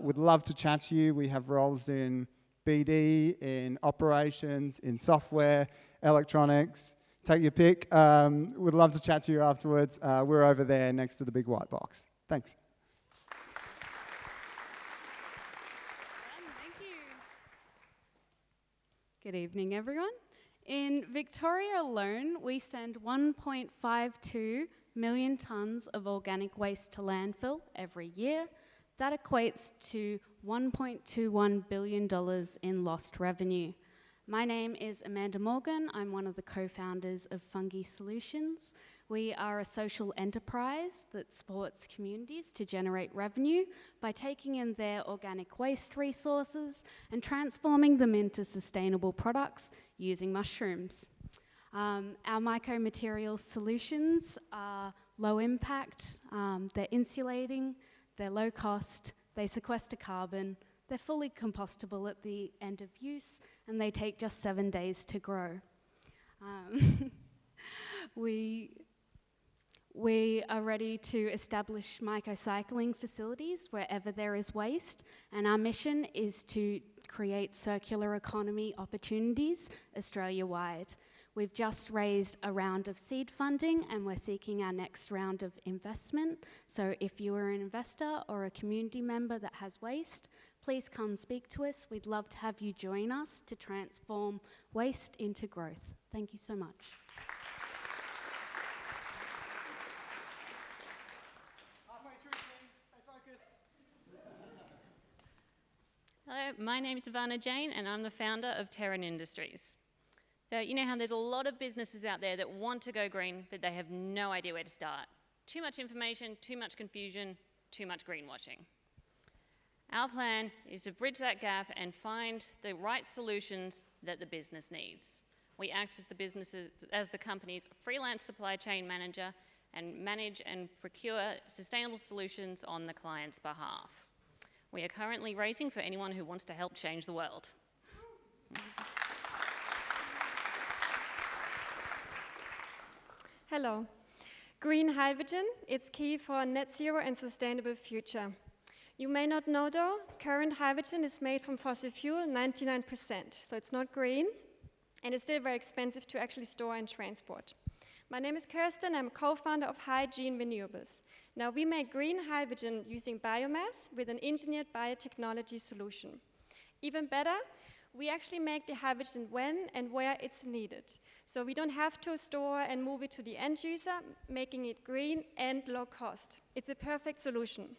N: would love to chat to you. We have roles in BD, in operations, in software, electronics, take your pick. Would love to chat to you afterwards. We're over there next to the big white box. Thanks.
O: Thank you. Good evening, everyone. In Victoria alone, we send 1.52 million tonnes of organic waste to landfill every year. That equates to $1.21 billion in lost revenue. My name is Amanda Morgan. I'm one of the co-founders of Fungi Solutions. We are a social enterprise that supports communities to generate revenue by taking in their organic waste resources and transforming them into sustainable products using mushrooms. Our micromaterial solutions are low impact, they're insulating, they're low cost, they sequester carbon, they're fully compostable at the end of use, and they take just 7 days to grow. We are ready to establish microcycling facilities wherever there is waste, and our mission is to create circular economy opportunities Australia-wide. We've just raised a round of seed funding and we're seeking our next round of investment. So if you are an investor or a community member that has waste, please come speak to us. We'd love to have you join us to transform waste into growth. Thank you so much.
P: Hello, my name is Ivana Jane and I'm the founder of Terran Industries. So you know how there's a lot of businesses out there that want to go green, but they have no idea where to start. Too much information, too much confusion, too much greenwashing. Our plan is to bridge that gap and find the right solutions that the business needs. We act as the company's freelance supply chain manager and manage and procure sustainable solutions on the client's behalf. We are currently raising for anyone who wants to help change the world.
Q: Hello. Green hydrogen is key for a net zero and sustainable future. You may not know though, current hydrogen is made from fossil fuel, 99%, so it's not green, and it's still very expensive to actually store and transport. My name is Kirsten, I'm a co-founder of Hygiene Renewables. Now we make green hydrogen using biomass with an engineered biotechnology solution. Even better, we actually make the hydrogen when and where it's needed. So we don't have to store and move it to the end user, making it green and low cost. It's a perfect solution.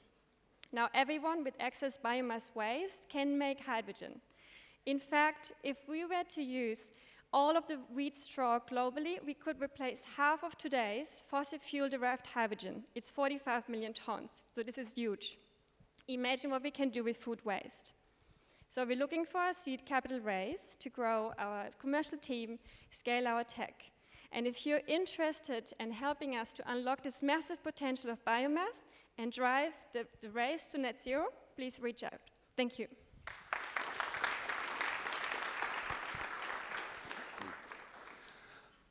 Q: Now everyone with excess biomass waste can make hydrogen. In fact, if we were to use all of the wheat straw globally, we could replace half of today's fossil fuel-derived hydrogen. It's 45 million tons, so this is huge. Imagine what we can do with food waste. So we're looking for a seed capital raise to grow our commercial team, scale our tech. And if you're interested in helping us to unlock this massive potential of biomass and drive the race to net zero, please reach out. Thank you.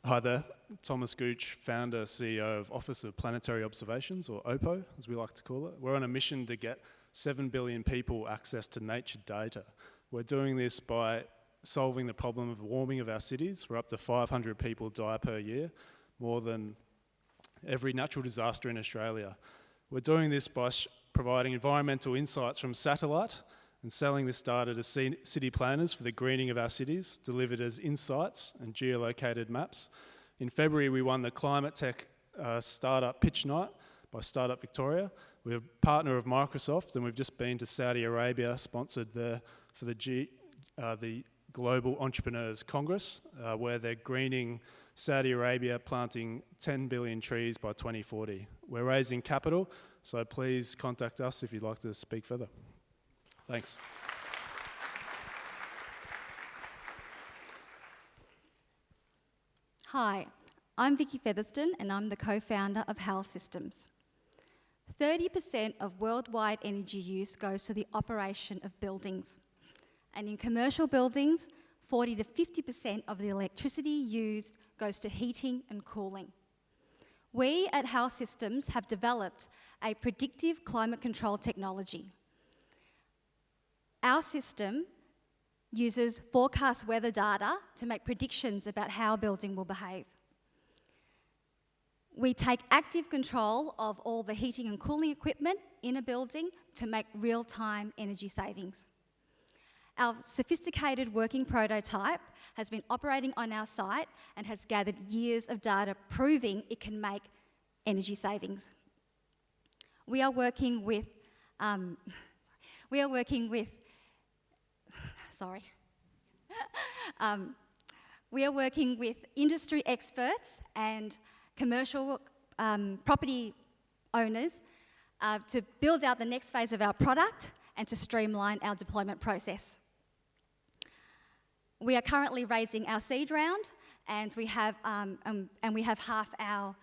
R: Hi there, Thomas Gooch, founder, CEO of Office of Planetary Observations, or OPO, as we like to call it. We're on a mission to get 7 billion people access to nature data. We're doing this by solving the problem of warming of our cities, where up to 500 people die per year, more than every natural disaster in Australia. We're doing this by providing environmental insights from satellite and selling this data to city planners for the greening of our cities, delivered as insights and geolocated maps. In February, we won the Climate Tech Startup Pitch Night by Startup Victoria. We're a partner of Microsoft, and we've just been to Saudi Arabia, sponsored there for the Global Entrepreneurs Congress, where they're greening Saudi Arabia, planting 10 billion trees by 2040. We're raising capital, so please contact us if you'd like to speak further. Thanks.
S: Hi, I'm Vicky Featherston and I'm the co-founder of HAL Systems. 30% of worldwide energy use goes to the operation of buildings. And in commercial buildings, 40 to 50% of the electricity used goes to heating and cooling. We at HAL Systems have developed a predictive climate control technology. Our system uses forecast weather data to make predictions about how a building will behave. We take active control of all the heating and cooling equipment in a building to make real-time energy savings. Our sophisticated working prototype has been operating on our site and has gathered years of data proving it can make energy savings. We are working with industry experts and commercial property owners to build out the next phase of our product and to streamline our deployment process. We are currently raising our seed round, and we have half our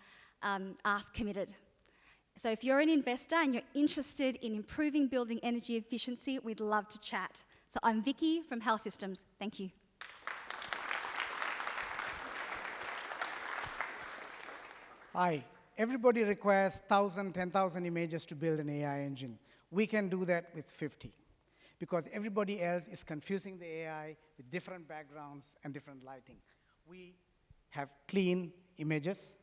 S: ask committed. So if you're an investor and you're interested in improving building energy efficiency, we'd love to chat. So I'm Vicky from HAL Systems. Thank you.
T: Hi. Everybody requires 1,000, 10,000 images to build an AI engine. We can do that with 50, because everybody else is confusing the AI with different backgrounds and different lighting. We have clean images,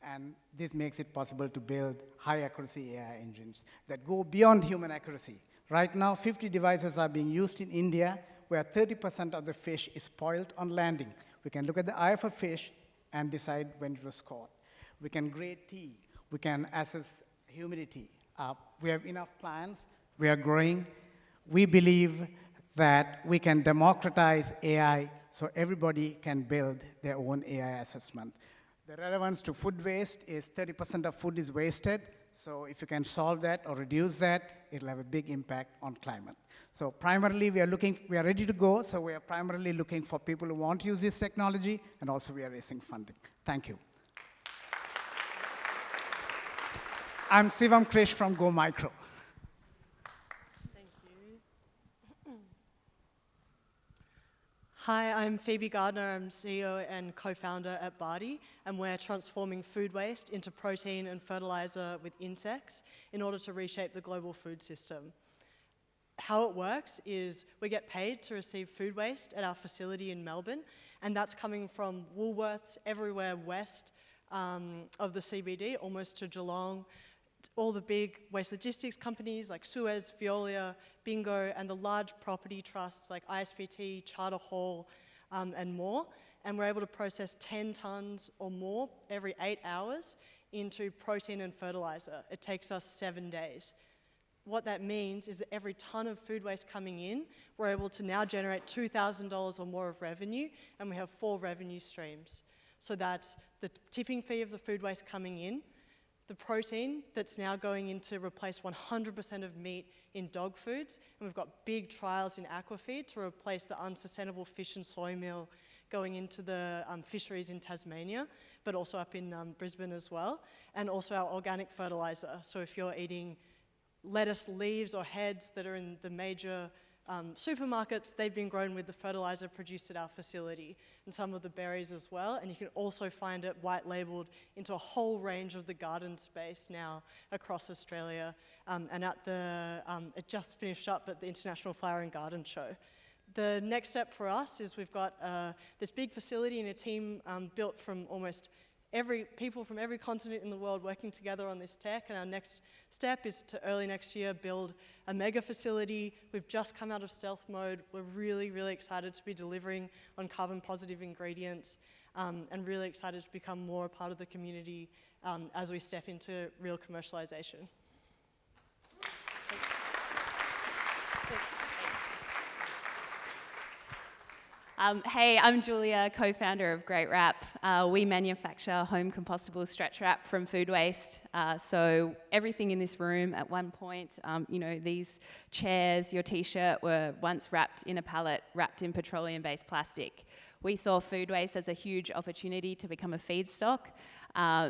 T: and this makes it possible to build high-accuracy AI engines that go beyond human accuracy. Right now, 50 devices are being used in India, where 30% of the fish is spoiled on landing. We can look at the eye of a fish and decide when it was caught. We can grade tea. We can assess humidity. We have enough plants. We are growing. We believe that we can democratize AI so everybody can build their own AI assessment. The relevance to food waste is 30% of food is wasted. So if you can solve that or reduce that, it'll have a big impact on climate. So primarily, we are ready to go. So we are primarily looking for people who want to use this technology, and also we are raising funding. Thank you. I'm Sivam Krish from Go Micro.
U: Thank you. Hi, I'm Phoebe Gardner. I'm CEO and co-founder at Bardi, and we're transforming food waste into protein and fertilizer with insects in order to reshape the global food system. How it works is we get paid to receive food waste at our facility in Melbourne, and that's coming from Woolworths everywhere west of the CBD, almost to Geelong, all the big waste logistics companies like Suez, Veolia, Bingo, and the large property trusts like ISPT, Charter Hall, and more. And we're able to process 10 tons or more every 8 hours into protein and fertilizer. It takes us 7 days. What that means is that every ton of food waste coming in, we're able to now generate $2,000 or more of revenue, and we have 4 revenue streams. So that's the tipping fee of the food waste coming in, the protein that's now going in to replace 100% of meat in dog foods, and we've got big trials in aquafeed to replace the unsustainable fish and soy meal going into the fisheries in Tasmania, but also up in Brisbane as well, and also our organic fertilizer. So if you're eating lettuce leaves or heads that are in the major supermarkets, they've been grown with the fertilizer produced at our facility, and some of the berries as well. And you can also find it white labeled into a whole range of the garden space now across Australia. And at the, it just finished up at the International Flower and Garden Show. The next step for us is we've got this big facility and a team built from almost people from every continent in the world working together on this tech, and our next step is to early next year build a mega facility. We've just come out of stealth mode. We're really, really excited to be delivering on carbon positive ingredients, and really excited to become more a part of the community as we step into real commercialization. Thanks.
B: Hey, I'm Julia, co-founder of Great Wrap. We manufacture home compostable stretch wrap from food waste. So everything in this room at one point, these chairs, your t-shirt were once wrapped in a pallet, wrapped in petroleum-based plastic. We saw food waste as a huge opportunity to become a feedstock.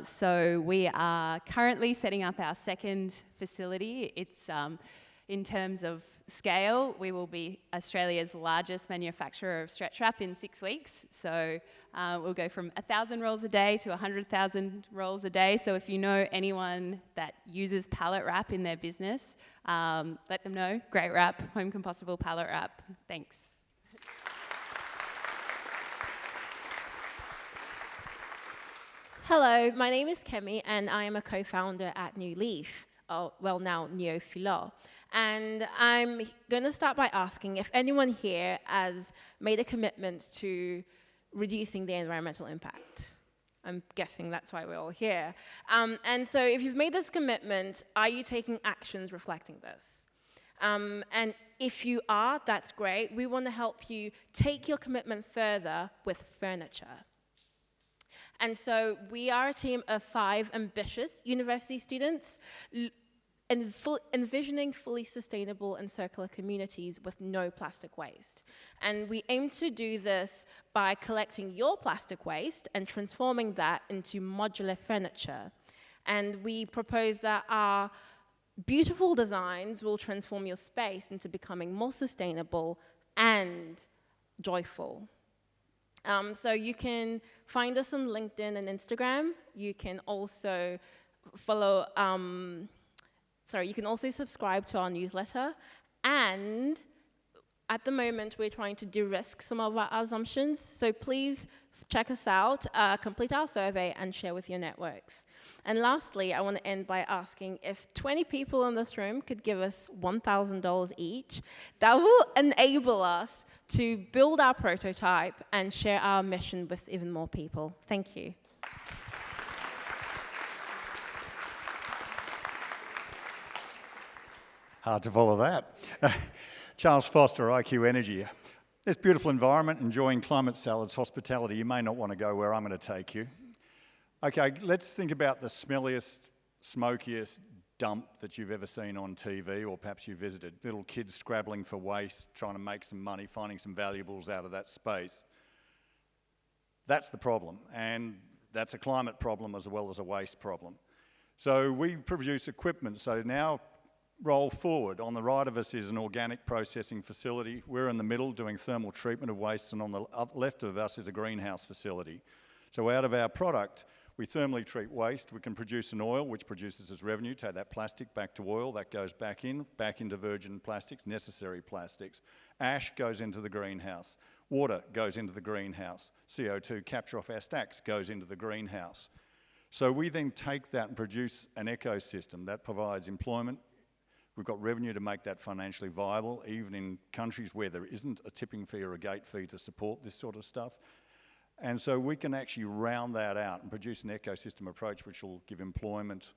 B: So we are currently setting up our second facility. It's in terms of scale, we will be Australia's largest manufacturer of stretch wrap in 6 weeks. So we'll go from 1,000 rolls a day to 100,000 rolls a day. So if you know anyone that uses pallet wrap in their business, let them know. Great Wrap, home compostable pallet wrap. Thanks.
V: Hello, my name is Kemi, and I am a co-founder at New Leaf, well, now Neophilo. And I'm going to start by asking if anyone here has made a commitment to reducing the environmental impact. I'm guessing that's why we're all here. And so if you've made this commitment, are you taking actions reflecting this? And if you are, that's great. We want to help you take your commitment further with furniture. And so we are a team of 5 ambitious university students envisioning fully sustainable and circular communities with no plastic waste. And we aim to do this by collecting your plastic waste and transforming that into modular furniture. And we propose that our beautiful designs will transform your space into becoming more sustainable and joyful. So you can find us on LinkedIn and Instagram. You can also follow, you can also subscribe to our newsletter. And at the moment, we're trying to de-risk some of our assumptions. So please check us out, complete our survey, and share with your networks. And lastly, I want to end by asking if 20 people in this room could give us $1,000 each, that will enable us to build our prototype and share our mission with even more people. Thank you.
W: Hard to follow that. Charles Foster, IQ Energy. This beautiful environment, enjoying climate salads, hospitality. You may not want to go where I'm going to take you. Okay, let's think about the smelliest, smokiest dump that you've ever seen on TV, or perhaps you visited. Little kids scrabbling for waste, trying to make some money, finding some valuables out of that space. That's the problem, and that's a climate problem as well as a waste problem. So we produce equipment. So now roll forward. On the right of us is an organic processing facility. We're in the middle doing thermal treatment of waste, and on the left of us is a greenhouse facility. So out of our product, we thermally treat waste. We can produce an oil, which produces as revenue. Take that plastic back to oil. That goes back into virgin plastics, necessary plastics. Ash goes into the greenhouse. Water goes into the greenhouse. CO2 capture off our stacks goes into the greenhouse. So we then take that and produce an ecosystem that provides employment. We've got revenue to make that financially viable, even in countries where there isn't a tipping fee or a gate fee to support this sort of stuff. And so we can actually round that out and produce an ecosystem approach which will give employment,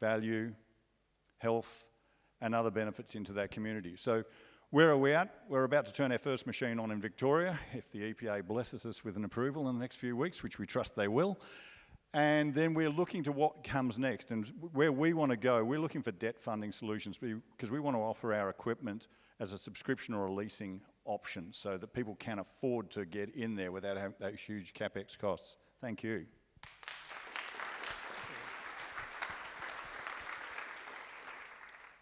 W: value, health, and other benefits into that community. So where are we at? We're about to turn our first machine on in Victoria, if the EPA blesses us with an approval in the next few weeks, which we trust they will. And then we're looking to what comes next. And where we want to go, we're looking for debt funding solutions because we want to offer our equipment as a subscription or a leasing option so that people can afford to get in there without having those huge CapEx costs. Thank you.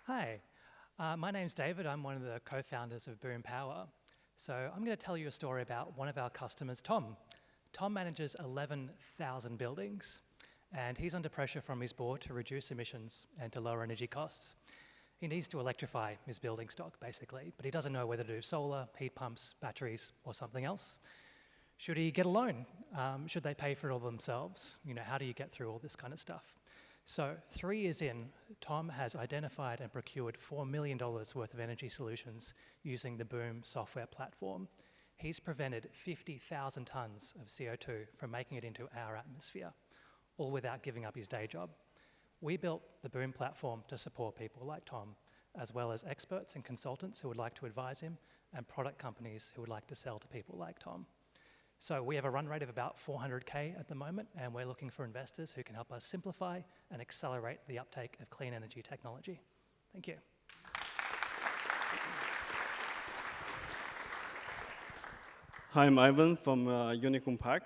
X: Hi, my name's David. I'm one of the co-founders of Boom Power. So I'm going to tell you a story about one of our customers, Tom. Tom manages 11,000 buildings, and he's under pressure from his board to reduce emissions and to lower energy costs. He needs to electrify his building stock, basically, but he doesn't know whether to do solar, heat pumps, batteries, or something else. Should he get a loan? Should they pay for it all themselves? You know, how do you get through all this kind of stuff? So 3 years in, Tom has identified and procured $4 million worth of energy solutions using the Boom software platform. He's prevented 50,000 tons of CO2 from making it into our atmosphere, all without giving up his day job. We built the Boom platform to support people like Tom, as well as experts and consultants who would like to advise him, and product companies who would like to sell to people like Tom. So we have a run rate of about 400K at the moment, and we're looking for investors who can help us simplify and accelerate the uptake of clean energy technology. Thank you.
A: Hi, I'm Ivan from Unicorn Pack.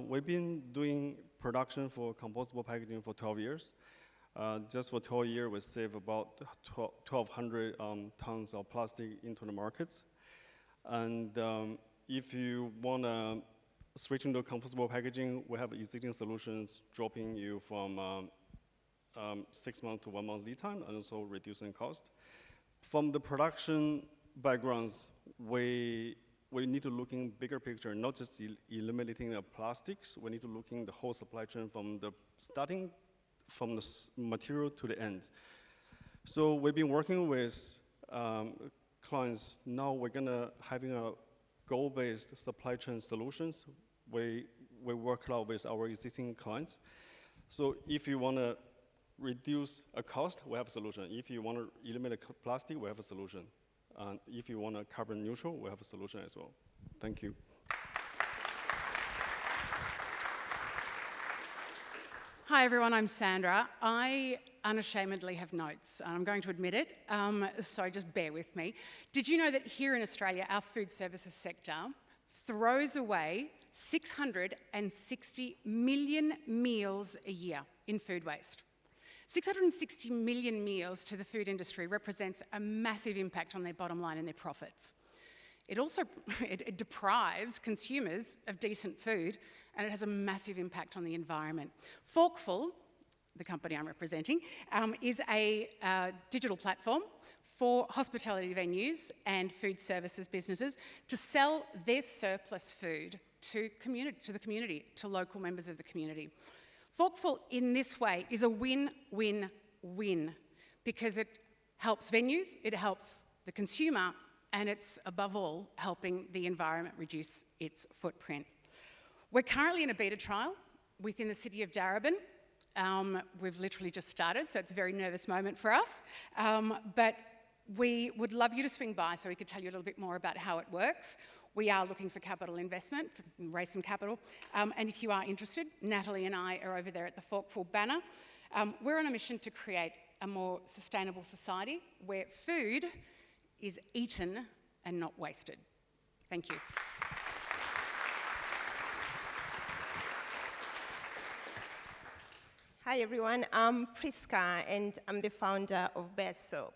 A: We've been doing production for compostable packaging for 12 years. Just for 12 years, we save about 1,200 tons of plastic into the market. And if you want to switch into compostable packaging, we have existing solutions dropping you from 6 months to 1 month lead time, and also reducing cost. From the production backgrounds, we need to look in bigger picture, not just eliminating the plastics. We need to look in the whole supply chain from the starting from the material to the end. So we've been working with clients. Now we're gonna having a goal-based supply chain solutions. We work a lot with our existing clients. So if you want to reduce a cost, we have a solution. If you want to eliminate plastic, we have a solution. And if you want to carbon neutral, we have a solution as well. Thank you.
C: Hi everyone, I'm Sandra. I unashamedly have notes, and I'm going to admit it, so just bear with me. Did you know that here in Australia, our food services sector throws away 660 million meals a year in food waste? 660 million meals to the food industry represents a massive impact on their bottom line and their profits. It also it deprives consumers of decent food, and it has a massive impact on the environment. Forkful, the company I'm representing, is a digital platform for hospitality venues and food services businesses to sell their surplus food to the community, to local members of the community. Forkful in this way is a win-win-win because it helps venues, it helps the consumer, and it's, above all, helping the environment reduce its footprint. We're currently in a beta trial within the city of Darebin. We've literally just started, so it's a very nervous moment for us. But we would love you to swing by so we could tell you a little bit more about how it works. We are looking for capital investment, raise some capital. And if you are interested, Natalie and I are over there at the Forkful banner. We're on a mission to create a more sustainable society where food is eaten and not wasted. Thank you.
D: Hi everyone, I'm Priska and I'm the founder of Bear Soap.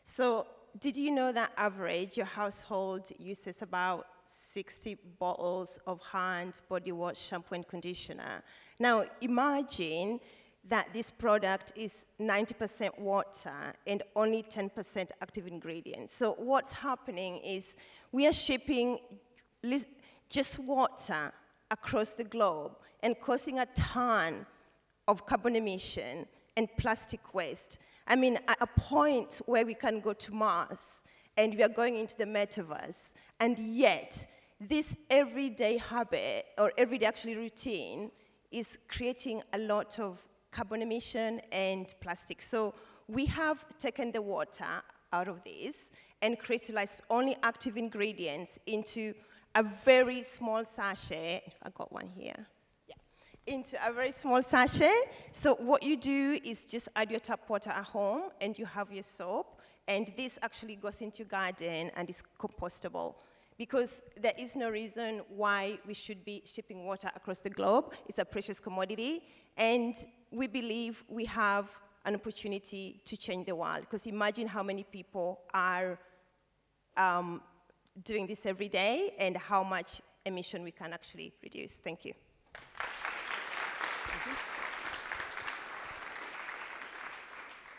D: So did you know that average your household uses about 60 bottles of hand, body wash, shampoo and conditioner? Now imagine that this product is 90% water and only 10% active ingredients. So what's happening is we are shipping just water across the globe and causing a ton of carbon emission and plastic waste. I mean, at a point where we can go to Mars and we are going into the metaverse, and yet this everyday habit, or everyday actually routine, is creating a lot of carbon emission and plastic. So we have taken the water out of this and crystallized only active ingredients into a very small sachet. If I got one here. Into a very small sachet. So what you do is just add your tap water at home and you have your soap, and this actually goes into your garden and is compostable, because there is no reason why we should be shipping water across the globe. It's a precious commodity, and we believe we have an opportunity to change the world, because imagine how many people are doing this every day and how much emission we can actually reduce. Thank you.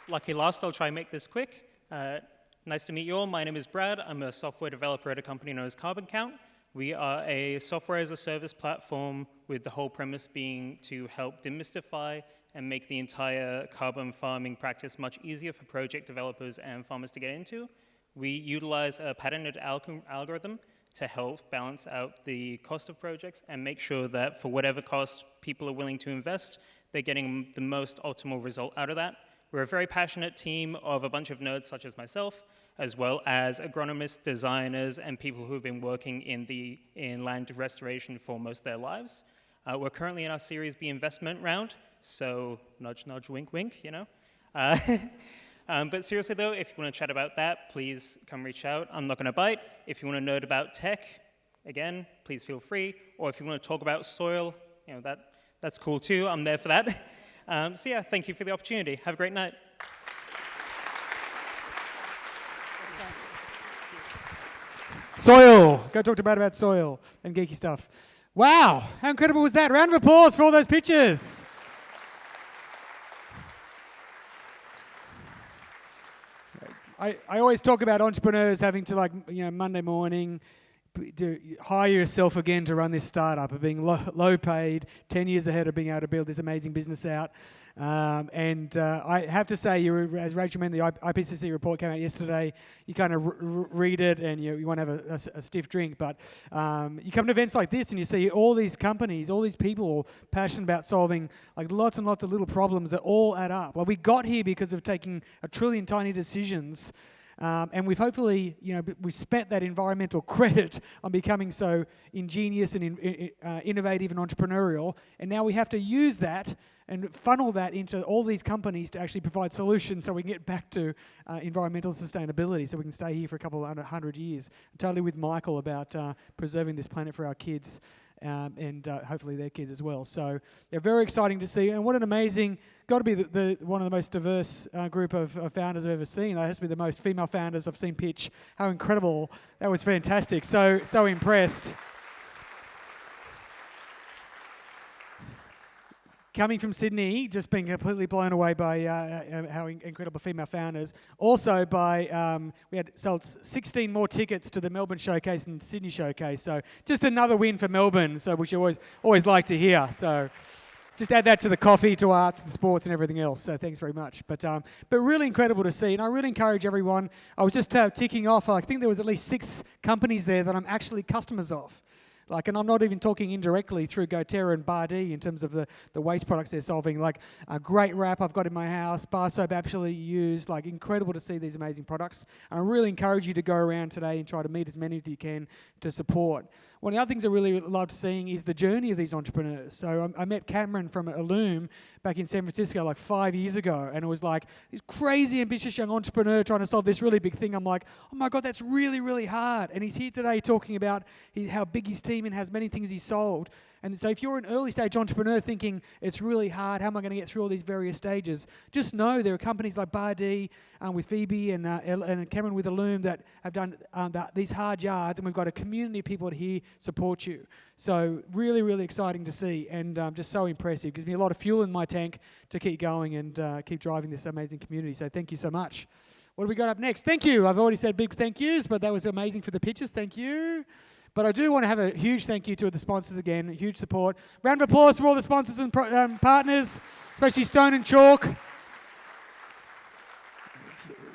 E: Lucky last, I'll try and make this quick. Nice to meet you all. My name is Brad. I'm a software developer at a company known as Carbon Count. We are a software as a service platform with the whole premise being to help demystify and make the entire carbon farming practice much easier for project developers and farmers to get into. We utilize a patented algorithm to help balance out the cost of projects and make sure that for whatever cost people are willing to invest, they're getting the most optimal result out of that. We're a very passionate team of a bunch of nerds such as myself, as well as agronomists, designers, and people who have been working in land restoration for most of their lives. We're currently in our Series B investment round, so nudge, nudge, wink, wink, you know. But seriously though, if you want to chat about that, please come reach out. I'm not going to bite. If you want to nerd about tech, again, please feel free. Or if you want to talk about soil, you know, that's cool too. I'm there for that. So yeah, thank you for the opportunity. Have a great night.
F: Soil. Go talk to Brad about soil and geeky stuff. Wow, how incredible was that? Round of applause for all those pictures. I always talk about entrepreneurs having to, like, you know, Monday morning, hire yourself again to run this startup, of being low paid, 10 years ahead of being able to build this amazing business out. I have to say, as Rachel mentioned, the IPCC report came out yesterday. You kind of read it and you want to have a stiff drink, but you come to events like this and you see all these companies, all these people passionate about solving like lots and lots of little problems that all add up. Well, we got here because of taking a trillion tiny decisions. And we've hopefully, you know, we spent that environmental credit on becoming so ingenious and innovative and entrepreneurial. And now we have to use that and funnel that into all these companies to actually provide solutions so we can get back to environmental sustainability, so we can stay here for a couple of 100 years. I'm totally with Michael about preserving this planet for our kids. And hopefully their kids as well. So they're very exciting to see. And what an amazing, got to be one of the most diverse group of founders I've ever seen. That has to be the most female founders I've seen pitch. How incredible. That was fantastic. So impressed. Coming from Sydney, just being completely blown away by how incredible female founders. Also by, we had sold 16 more tickets to the Melbourne showcase and the Sydney showcase. So just another win for Melbourne, so which you always like to hear. So just add that to the coffee, to arts, to sports and everything else. So thanks very much. But really incredible to see. And I really encourage everyone. I was just ticking off, I think there was at least 6 companies there that I'm actually customers of. Like, and I'm not even talking indirectly through Terran and Bardee in terms of the waste products they're solving. Like a great wrap I've got in my house, bar soap absolutely used. Like, incredible to see these amazing products. And I really encourage you to go around today and try to meet as many as you can to support. One of the other things I really loved seeing is the journey of these entrepreneurs. So I met Cameron from Illume back in San Francisco like 5 years ago, and it was like this crazy ambitious young entrepreneur trying to solve this really big thing. I'm like, oh my God, that's really, really hard. And he's here today talking about how big his team and has many things he's solved. And so if you're an early stage entrepreneur thinking it's really hard, how am I going to get through all these various stages? Just know there are companies like Bardee with Phoebe and Cameron with Illume that have done these hard yards, and we've got a community of people here support you. So really, really exciting to see, and just so impressive. Gives me a lot of fuel in my tank to keep going and keep driving this amazing community. So thank you so much. What do we got up next? Thank you. I've already said big thank yous, but that was amazing for the pictures. Thank you. But I do want to have a huge thank you to the sponsors again, huge support. Round of applause for all the sponsors and partners, especially Stone and Chalk.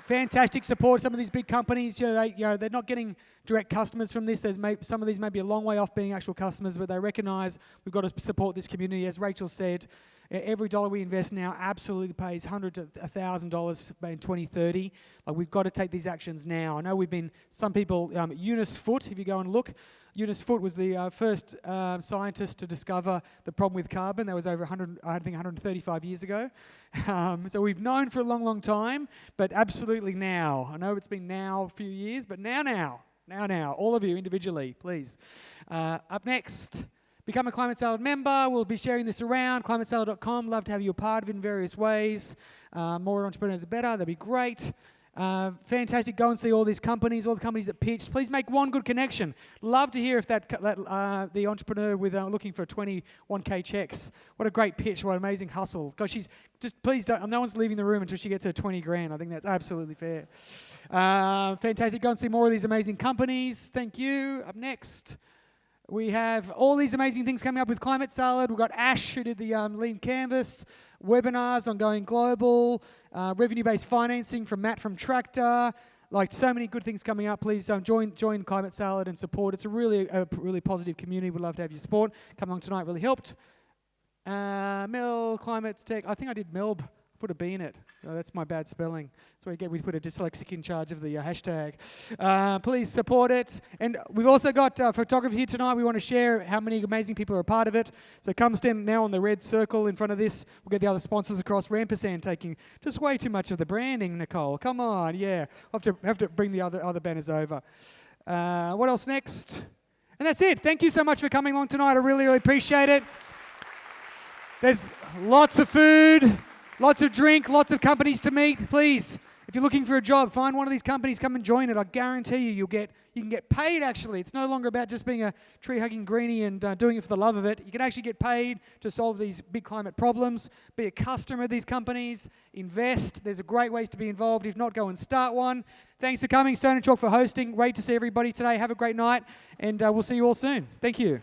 F: Fantastic support. Some of these big companies, they're not getting direct customers from this. Some of these may be a long way off being actual customers, but they recognise we've got to support this community. As Rachel said, every dollar we invest now absolutely pays $100 to $1,000 in 2030. Like, we've got to take these actions now. I know some people, Eunice Foote, if you go and look, Eunice Foote was the first scientist to discover the problem with carbon. That was over 135 years ago. So we've known for a long, long time, but absolutely now. I know it's been now a few years, but now. All of you individually, please. Up next, become a Climate Salad member. We'll be sharing this around, climatesalad.com. Love to have you a part of it in various ways. More entrepreneurs are better. That'd be great. Fantastic. Go and see all these companies, all the companies that pitched. Please make one good connection. Love to hear if the entrepreneur with looking for 21K checks. What a great pitch. What an amazing hustle. Gosh, please don't, no one's leaving the room until she gets her 20 grand. I think that's absolutely fair. Fantastic. Go and see more of these amazing companies. Thank you. Up next, We have all these amazing things coming up with Climate Salad. We've got Ash, who did the Lean Canvas, webinars on going global, revenue-based financing from Matt from Tractor. Like, so many good things coming up. Please join Climate Salad and support. It's a really positive community. We'd love to have your support. Come along tonight really helped. Climate Tech. I think I did Melb. Put a B in it. Oh, that's my bad spelling. That's why we put a dyslexic in charge of the hashtag. Please support it. And we've also got photography here tonight. We want to share how many amazing people are a part of it. So come stand now on the red circle in front of this. We'll get the other sponsors across. Rampersand taking just way too much of the branding, Nicole. Come on, yeah. Have to bring the other banners over. What else next? And that's it. Thank you so much for coming along tonight. I really appreciate it. There's lots of food. Lots of drink, lots of companies to meet. Please, if you're looking for a job, find one of these companies, come and join it. I guarantee you can get paid, actually. It's no longer about just being a tree-hugging greenie and doing it for the love of it. You can actually get paid to solve these big climate problems, be a customer of these companies, invest. There's great ways to be involved. If not, go and start one. Thanks for coming, Stone and Chalk, for hosting. Great to see everybody today. Have a great night, and we'll see you all soon. Thank you.